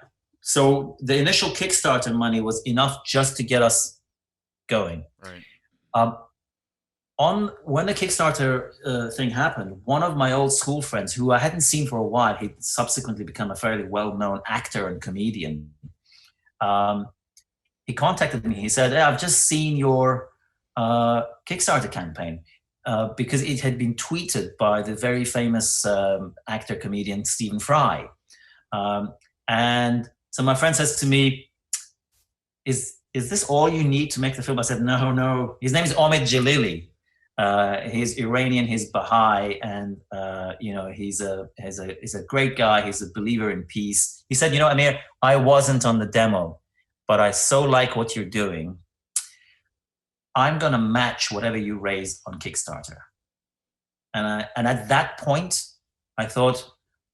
So the initial Kickstarter money was enough just to get us going. Right. When the Kickstarter thing happened, one of my old school friends, who I hadn't seen for a while, he'd subsequently become a fairly well-known actor and comedian. He contacted me. He said, "Hey, I've just seen your Kickstarter campaign," because it had been tweeted by the very famous actor comedian Stephen Fry. And so my friend says to me, "Is this all you need to make the film?" I said, "No. His name is Omid Jalili. He's Iranian, he's Baha'i, and he's a great guy. He's a believer in peace." He said, "Amir, I wasn't on the demo, but I so like what you're doing. I'm gonna match whatever you raise on Kickstarter." And at that point, I thought,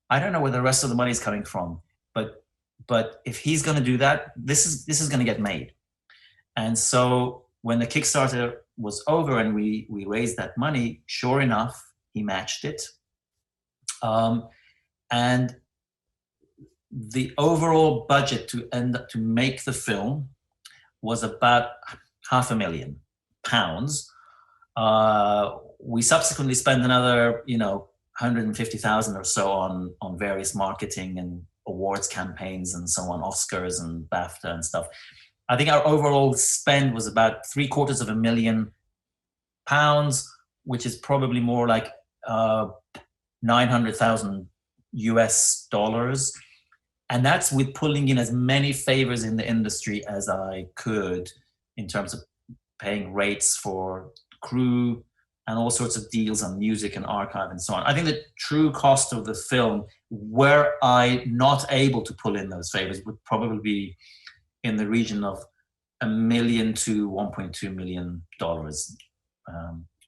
I don't know where the rest of the money is coming from, but if he's gonna do that, this is gonna get made. And so when the Kickstarter was over and we raised that money, sure enough, he matched it. And the overall budget to make the film was about £500,000. We subsequently spent another, 150,000 or so on various marketing and awards campaigns and so on, Oscars and BAFTA and stuff. I think our overall spend was about £750,000, which is probably more like 900,000 US dollars. And that's with pulling in as many favors in the industry as I could in terms of paying rates for crew and all sorts of deals on music and archive and so on. I think the true cost of the film, were I not able to pull in those favors, would probably be in the region of $1 million to $1.2 million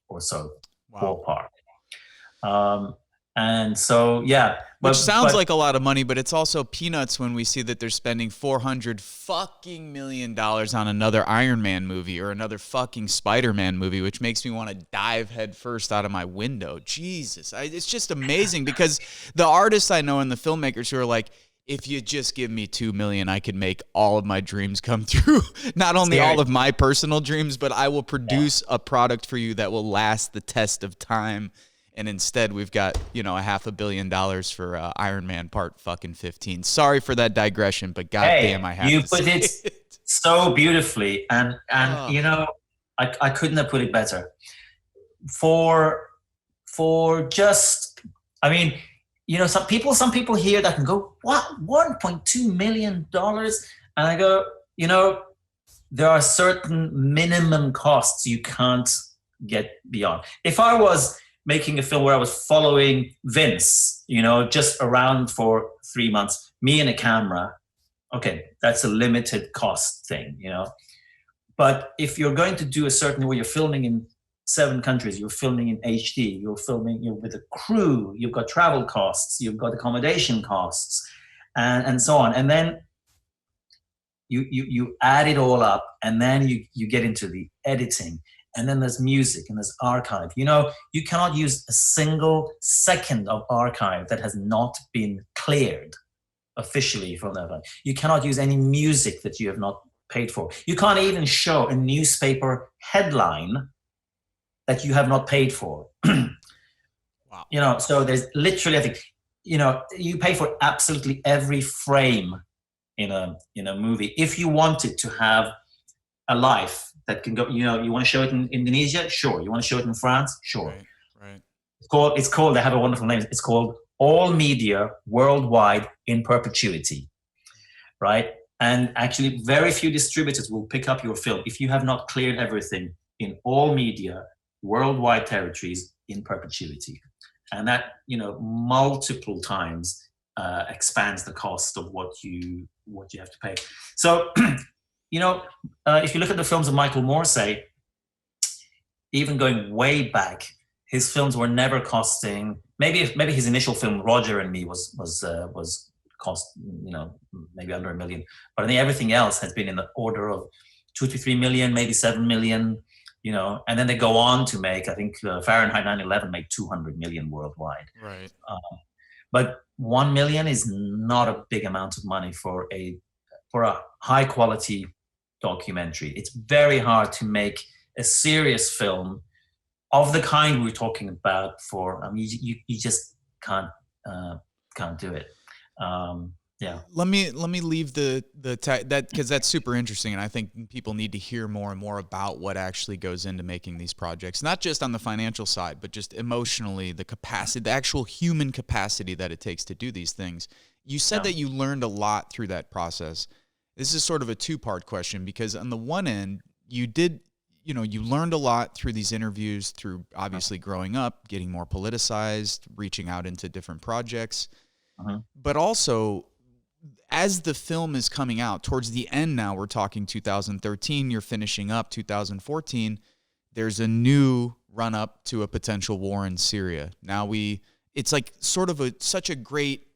or so. Wow. Ballpark. And so, yeah. Which sounds like a lot of money, but it's also peanuts when we see that they're spending $400 million on another Iron Man movie or another fucking Spider-Man movie, which makes me want to dive headfirst out of my window. Jesus. It's just amazing because the artists I know and the filmmakers who are like, if you just give me $2 million, I could make all of my dreams come true. Not only all of my personal dreams, but I will produce a product for you that will last the test of time. And instead, we've got, $500 million for Iron Man Part fucking 15. Sorry for that digression, but goddamn, I have to say it. You put it so beautifully, and I couldn't have put it better. for just, I mean, you know, some people hear that and go, what, $1.2 million? And I go, you know, there are certain minimum costs you can't get beyond. If I was making a film where I was following Vince, you know, just around for 3 months, me and a camera, okay, that's a limited cost thing, you know. But if you're going to do a certain way, you're filming in 7 countries, you're filming in HD, you're with a crew, you've got travel costs, you've got accommodation costs, and so on. And then you add it all up, and then you get into the editing, and then there's music and there's archive. You know, you cannot use a single second of archive that has not been cleared officially from that. You cannot use any music that you have not paid for. You can't even show a newspaper headline that you have not paid for. Wow. You know, so there's literally, I think, you know, you pay for absolutely every frame in a movie. If you wanted to have a life that can go, you know, you want to show it in Indonesia, sure. You want to show it in France, sure. Right. It's called, they have a wonderful name. It's called All Media Worldwide in Perpetuity, right? And actually, very few distributors will pick up your film if you have not cleared everything in all media, worldwide territories in perpetuity. And that, you know, multiple times expands the cost of what you have to pay. So, you know, if you look at the films of Michael Morsay, even going way back, his films were never costing. Maybe his initial film Roger and Me was cost, you know, maybe under $1 million, but I think everything else has been in the order of 2 to 3 million, maybe 7 million. You know, and then they go on to make, I think Fahrenheit 9/11 made 200 million worldwide. Right. But 1 million is not a big amount of money for a high quality documentary. It's very hard to make a serious film of the kind we're talking about. For, I mean, you just can't do it. Yeah. Let me leave that because that's super interesting, and I think people need to hear more and more about what actually goes into making these projects, not just on the financial side, but just emotionally, the capacity, the actual human capacity that it takes to do these things. You said that you learned a lot through that process. This is sort of a two-part question, because on the one end, you learned a lot through these interviews, through obviously growing up, getting more politicized, reaching out into different projects, but also, as the film is coming out towards the end, now we're talking 2013, you're finishing up 2014, there's a new run up to a potential war in Syria. Now it's like sort of such a great,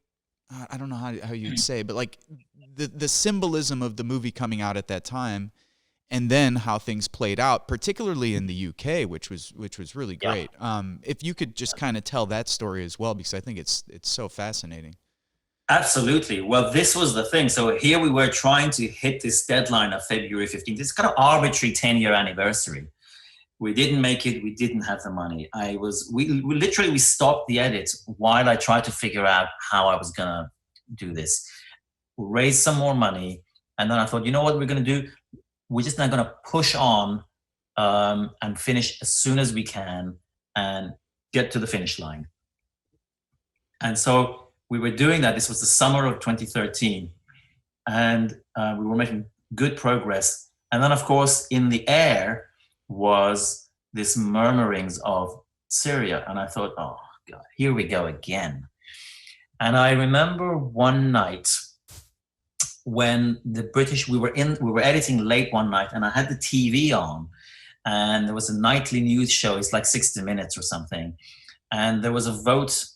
I don't know how you'd say, but like the symbolism of the movie coming out at that time, and then how things played out, particularly in the UK, which was really great. If you could just kind of tell that story as well, because I think it's so fascinating. Absolutely. Well, this was the thing. So here we were trying to hit this deadline of February 15th. This kind of arbitrary 10-year anniversary. We didn't make it. We didn't have the money. We stopped the edit while I tried to figure out how I was going to do this. We raised some more money. And then I thought, you know what we're going to do? We're just not going to push on and finish as soon as we can and get to the finish line. And so we were doing that. This was the summer of 2013. And we were making good progress. And then, of course, in the air was this murmurings of Syria. And I thought, oh, God, here we go again. And I remember one night when the British, we were editing late one night, and I had the TV on, and there was a nightly news show. It's like 60 Minutes or something. And there was a vote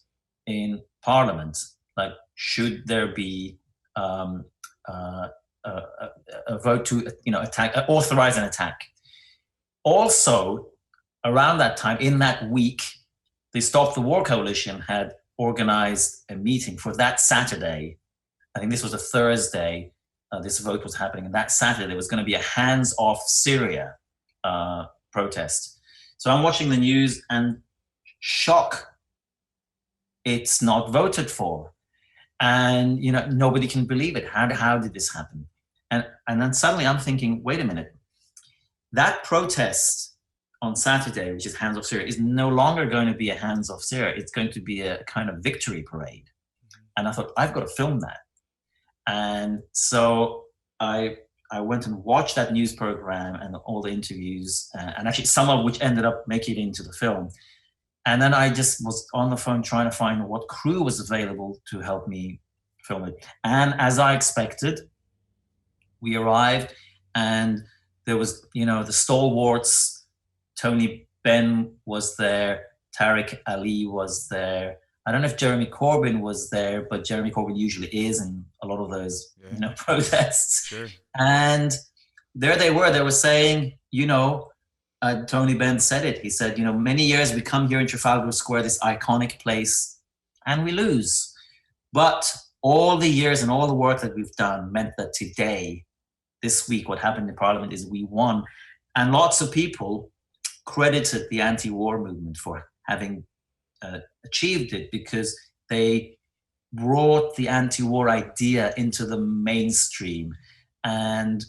in Parliament, like, should there be a vote to, authorize an attack? Also, around that time, in that week, the Stop the War Coalition had organized a meeting for that Saturday. I think this was a Thursday. This vote was happening, and that Saturday there was going to be a hands-off Syria protest. So I'm watching the news, and shock, it's not voted for. And, nobody can believe it. How did this happen? And then suddenly I'm thinking, wait a minute, that protest on Saturday, which is Hands Off Syria, is no longer going to be a Hands Off Syria. It's going to be a kind of victory parade. And I thought, I've got to film that. And so I went and watched that news program and all the interviews, and actually some of which ended up making it into the film. And then I just was on the phone trying to find what crew was available to help me film it. And as I expected, we arrived and there was, the stalwarts. Tony Benn was there. Tariq Ali was there. I don't know if Jeremy Corbyn was there, but Jeremy Corbyn usually is in a lot of those, protests. Sure. And there they were. They were saying, Tony Benn said it. He said, many years we come here in Trafalgar Square, this iconic place, and we lose. But all the years and all the work that we've done meant that today, this week, what happened in Parliament is we won. And lots of people credited the anti-war movement for having achieved it, because they brought the anti-war idea into the mainstream. And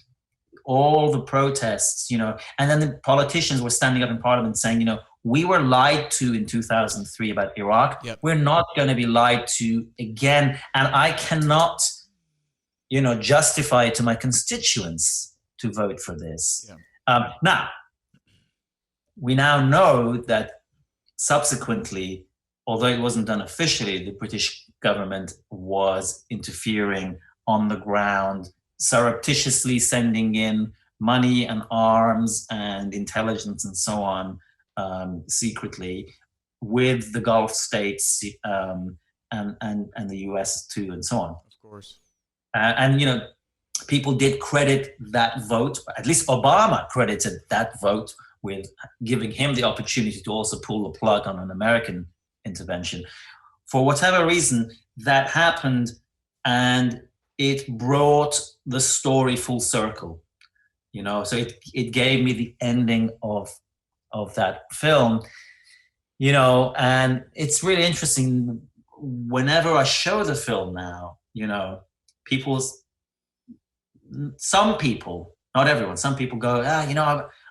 all the protests, and then the politicians were standing up in Parliament saying, we were lied to in 2003 about Iraq. Yep. We're not going to be lied to again. And I cannot, justify it to my constituents to vote for this. Yeah. Now, we now know that subsequently, although it wasn't done officially, the British government was interfering on the ground, surreptitiously sending in money and arms and intelligence and so on, secretly, with the Gulf states and the US too, and so on. Of course. And people did credit that vote. At least Obama credited that vote with giving him the opportunity to also pull the plug on an American intervention. For whatever reason, that happened, and it brought the story full circle. So it gave me the ending of that film. And it's really interesting. Whenever I show the film now, some people, not everyone, some people go,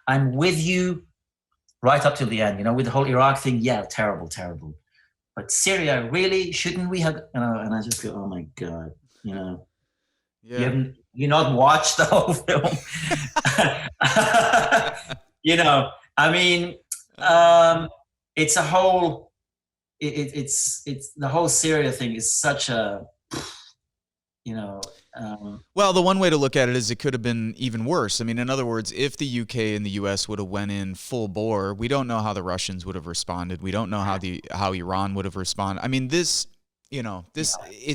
I'm with you right up till the end, with the whole Iraq thing. Yeah, terrible. But Syria, really? Shouldn't we have, and I just go, oh my God, Yeah. You not watched the whole film. It's a whole, it's the whole Syria thing is such a, well, the one way to look at it is it could have been even worse. I mean, in other words, if the UK and the US would have went in full bore, we don't know how the Russians would have responded. We don't know how Iran would have responded. I mean, it's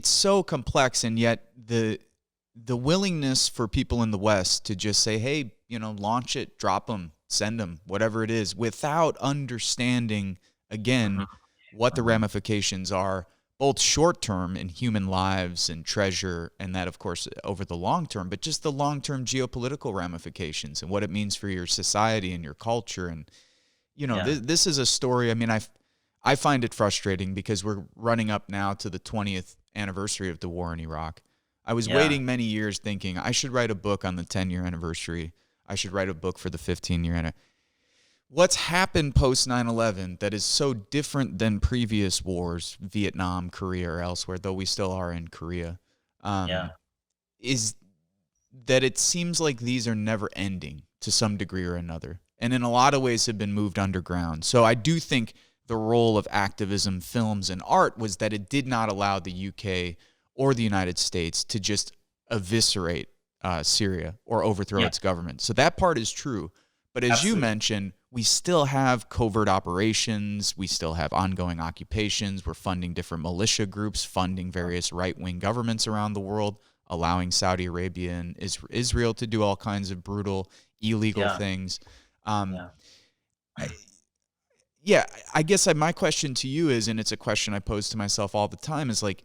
so complex, and yet the willingness for people in the West to just say, hey, launch it, drop them, send them, whatever it is, without understanding, again, what the ramifications are, both short-term in human lives and treasure, and that, of course, over the long term, but just the long-term geopolitical ramifications and what it means for your society and your culture. And, this is a story, I mean, I find it frustrating because we're running up now to the 20th anniversary of the war in Iraq. I was waiting many years thinking I should write a book on the 10-year anniversary. I should write a book for the 15-year anniversary. What's happened post 9/11 that is so different than previous wars, Vietnam, Korea, or elsewhere, though we still are in Korea, is that it seems like these are never ending to some degree or another, and in a lot of ways have been moved underground. So I do think the role of activism, films, and art was that it did not allow the UK or the United States to just eviscerate Syria or overthrow its government. So that part is true. But as you mentioned, we still have covert operations. We still have ongoing occupations. We're funding different militia groups, funding various right-wing governments around the world, allowing Saudi Arabia and Israel to do all kinds of brutal, illegal things. I guess my question to you is, and it's a question I pose to myself all the time, is like,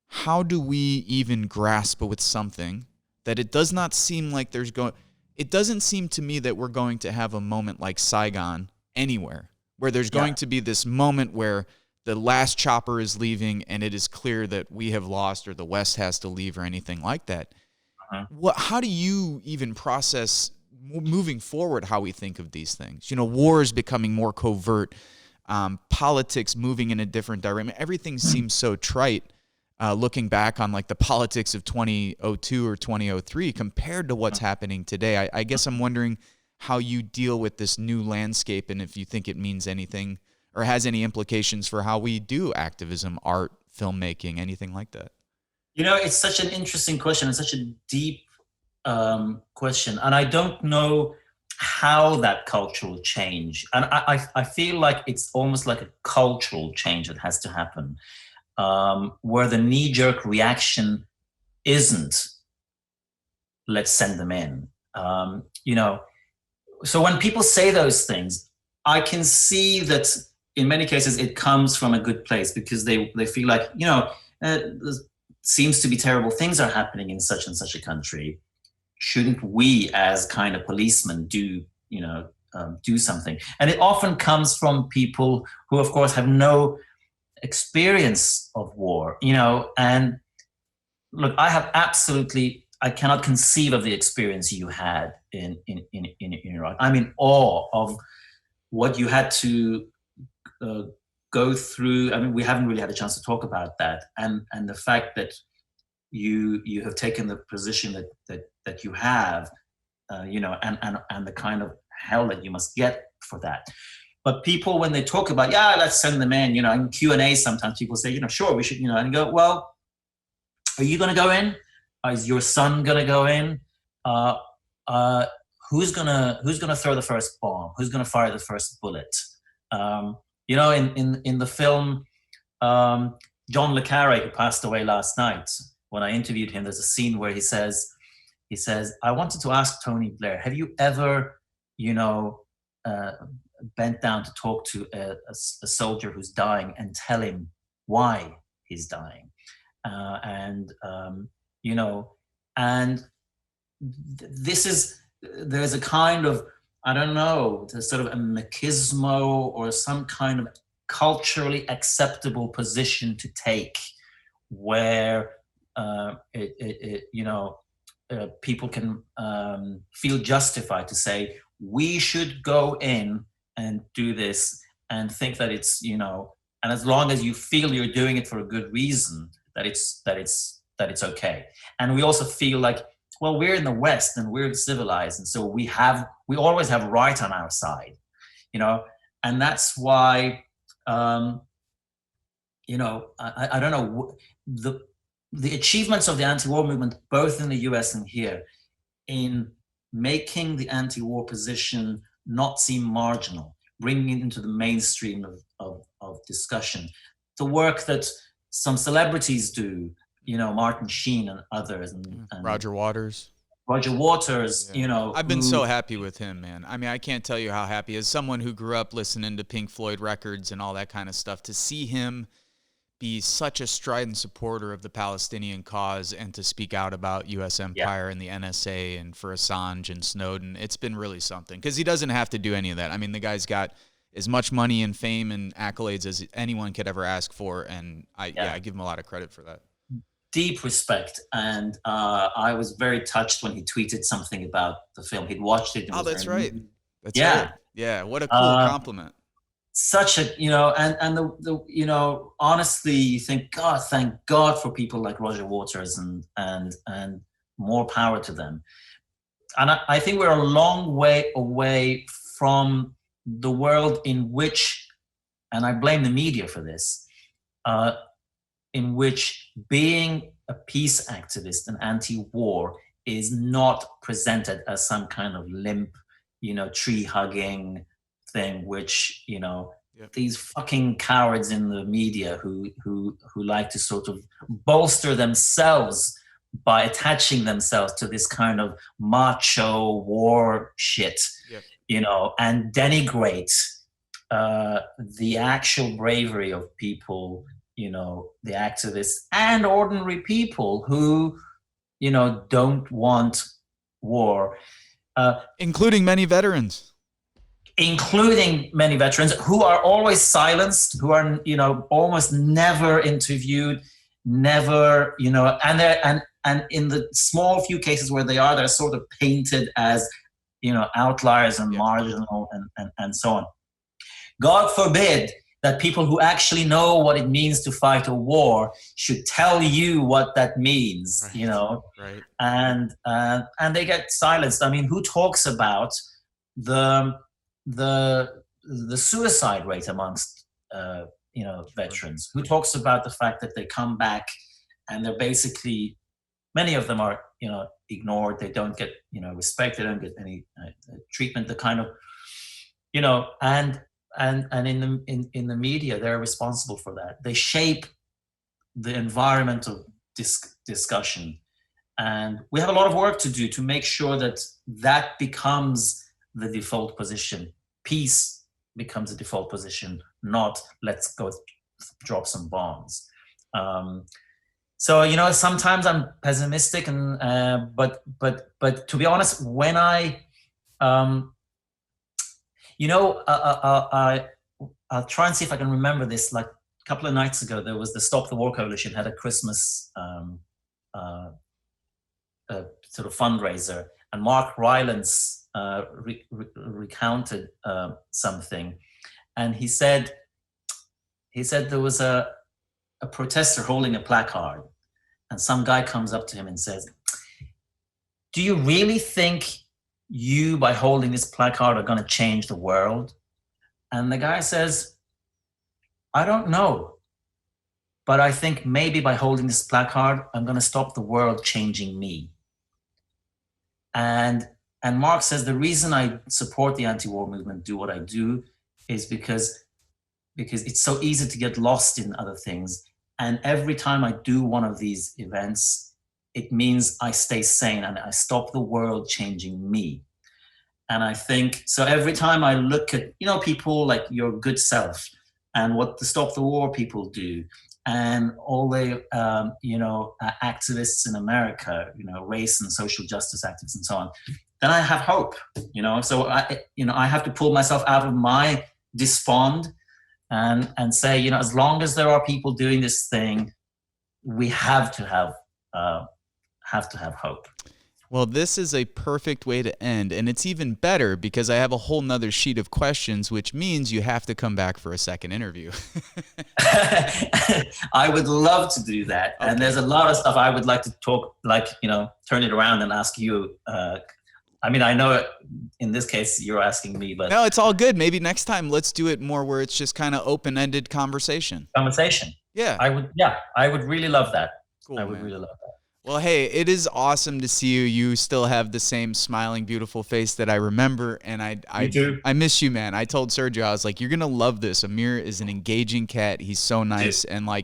how do we even grasp with something that it does not seem like there's going... It doesn't seem to me that we're going to have a moment like Saigon anywhere, where there's going to be this moment where the last chopper is leaving and it is clear that we have lost or the West has to leave or anything like that. How do you even process moving forward how we think of these things. You know, war is becoming more covert, politics moving in a different direction. Everything seems so trite. Looking back on like the politics of 2002 or 2003 compared to what's happening today, I guess I'm wondering how you deal with this new landscape, and if you think it means anything or has any implications for how we do activism, art, filmmaking, anything like that. You know, it's such an interesting question and such a deep question, and I don't know how that cultural change, and I feel like it's almost like a cultural change that has to happen, where the knee-jerk reaction isn't, let's send them in. You know, so when people say those things, I can see that in many cases it comes from a good place, because they feel like, you know, there seems to be terrible things are happening in such and such a country. Shouldn't we as kind of policemen do, you know, do something? And it often comes from people who, of course, have no experience of war, you know. And look, I cannot conceive of the experience you had in Iraq. I'm in awe of what you had to go through. I mean, we haven't really had a chance to talk about that, and the fact that you have taken the position that you have, you know, and the kind of hell that you must get for that. But people, when they talk about, yeah, let's send them in, you know, in Q&A, sometimes people say, you know, sure, we should, you know, and you go, well, are you going to go in? Is your son going to go in? Who's gonna throw the first bomb? Who's going to fire the first bullet? You know, in the film, John le Carre, who passed away last night, when I interviewed him, there's a scene where he says, I wanted to ask Tony Blair, have you ever, you know, bent down to talk to a soldier who's dying and tell him why he's dying? You know, and there's a kind of, I don't know, there's sort of a machismo or some kind of culturally acceptable position to take, where you know, people can feel justified to say, we should go in and do this, and think that it's, you know, and as long as you feel you're doing it for a good reason, that it's okay. And we also feel like, well, we're in the West and we're civilized, and so we always have right on our side, you know. And that's why, you know, I don't know, the achievements of the anti-war movement, both in the US and here, in making the anti-war position not seem marginal, bringing it into the mainstream of discussion. The work that some celebrities do, you know, Martin Sheen and others, and Roger Waters, yeah. You know, I've been so happy with him, man. I mean, I can't tell you how happy, as someone who grew up listening to Pink Floyd records and all that kind of stuff, to see him be such a strident supporter of the Palestinian cause and to speak out about U.S. empire and the NSA and for Assange and Snowden. It's been really something, because he doesn't have to do any of that. I mean, the guy's got as much money and fame and accolades as anyone could ever ask for, and I give him a lot of credit for that. Deep respect, and I was very touched when he tweeted something about the film. He'd watched it. Oh, that's right. That's right. Yeah, what a cool compliment. Such a, you know, and the you know, honestly, you think, God, thank God for people like Roger Waters, and more power to them. And I think we're a long way away from the world in which, and I blame the media for this, in which being a peace activist and anti-war is not presented as some kind of limp, you know, tree-hugging thing, which, you know, these fucking cowards in the media who like to sort of bolster themselves by attaching themselves to this kind of macho war shit, you know, and denigrate the actual bravery of people, you know, the activists and ordinary people who, you know, don't want war. Including many veterans. Including many veterans who are always silenced, who are, you know, almost never interviewed, never, you know, and in the small few cases where they are, they're sort of painted as, outliers and marginal and so on. God forbid that people who actually know what it means to fight a war should tell you what that means, Right. And they get silenced. I mean, who talks about the suicide rate amongst veterans? Who talks about the fact that they come back and they're basically, many of them are ignored. They don't get respect. They don't get any treatment. The kind of and in the media, they're responsible for that. They shape the environment of discussion, and we have a lot of work to do to make sure that becomes the default position. Peace becomes a default position, not let's go drop some bombs. So sometimes I'm pessimistic, and but to be honest, when I'll try and see if I can remember this. Like a couple of nights ago, there was the Stop the War Coalition had a Christmas sort of fundraiser, and Mark Rylance recounted something, and he said there was a protester holding a placard, and some guy comes up to him and says, "Do you really think you, by holding this placard, are going to change the world?" And the guy says, "I don't know, but I think maybe by holding this placard, I'm going to stop the world changing me." And Mark says, the reason I support the anti-war movement, do what I do, is because it's so easy to get lost in other things. And every time I do one of these events, it means I stay sane and I stop the world changing me. And I think, so every time I look at, people like your good self and what the Stop the War people do, and all the, activists in America, race and social justice activists and so on, then I have hope, So I have to pull myself out of my despond and say, as long as there are people doing this thing, we have to have hope. Well, this is a perfect way to end, and it's even better because I have a whole nother sheet of questions, which means you have to come back for a second interview. I would love to do that. Okay. And there's a lot of stuff I would like to talk, turn it around and ask you. I know in this case you're asking me, but no, it's all good. Maybe next time let's do it more where it's just kind of open-ended conversation. Yeah. I would really love that. Cool, I would really love that. Well, hey, it is awesome to see you. You still have the same smiling, beautiful face that I remember, and I miss you, man. I told Sergio, I was like, you're gonna love this. Amir is an engaging cat. He's so nice, and I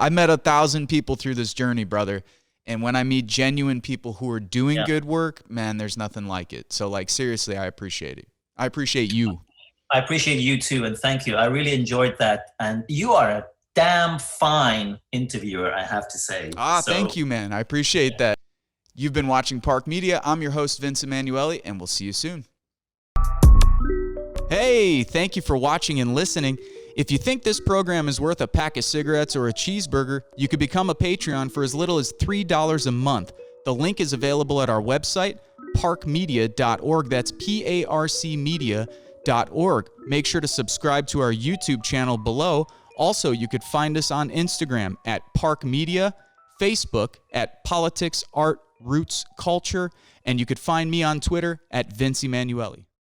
met 1,000 people through this journey, brother. And when I meet genuine people who are doing good work, man, there's nothing like it. So, seriously, I appreciate it. I appreciate you. I appreciate you too, and thank you. I really enjoyed that, and you are a damn fine interviewer, I have to say. Thank you, man. I appreciate that. You've been watching Park Media. I'm your host, Vince Emanuele, and we'll see you soon. Hey, thank you for watching and listening. If you think this program is worth a pack of cigarettes or a cheeseburger, you could become a Patreon for as little as $3 a month. The link is available at our website, parkmedia.org. That's PARCmedia.org. Make sure to subscribe to our YouTube channel below. Also, you could find us on Instagram at Park Media, Facebook at Politics, Art, Roots, Culture, and you could find me on Twitter at Vince Emanuele.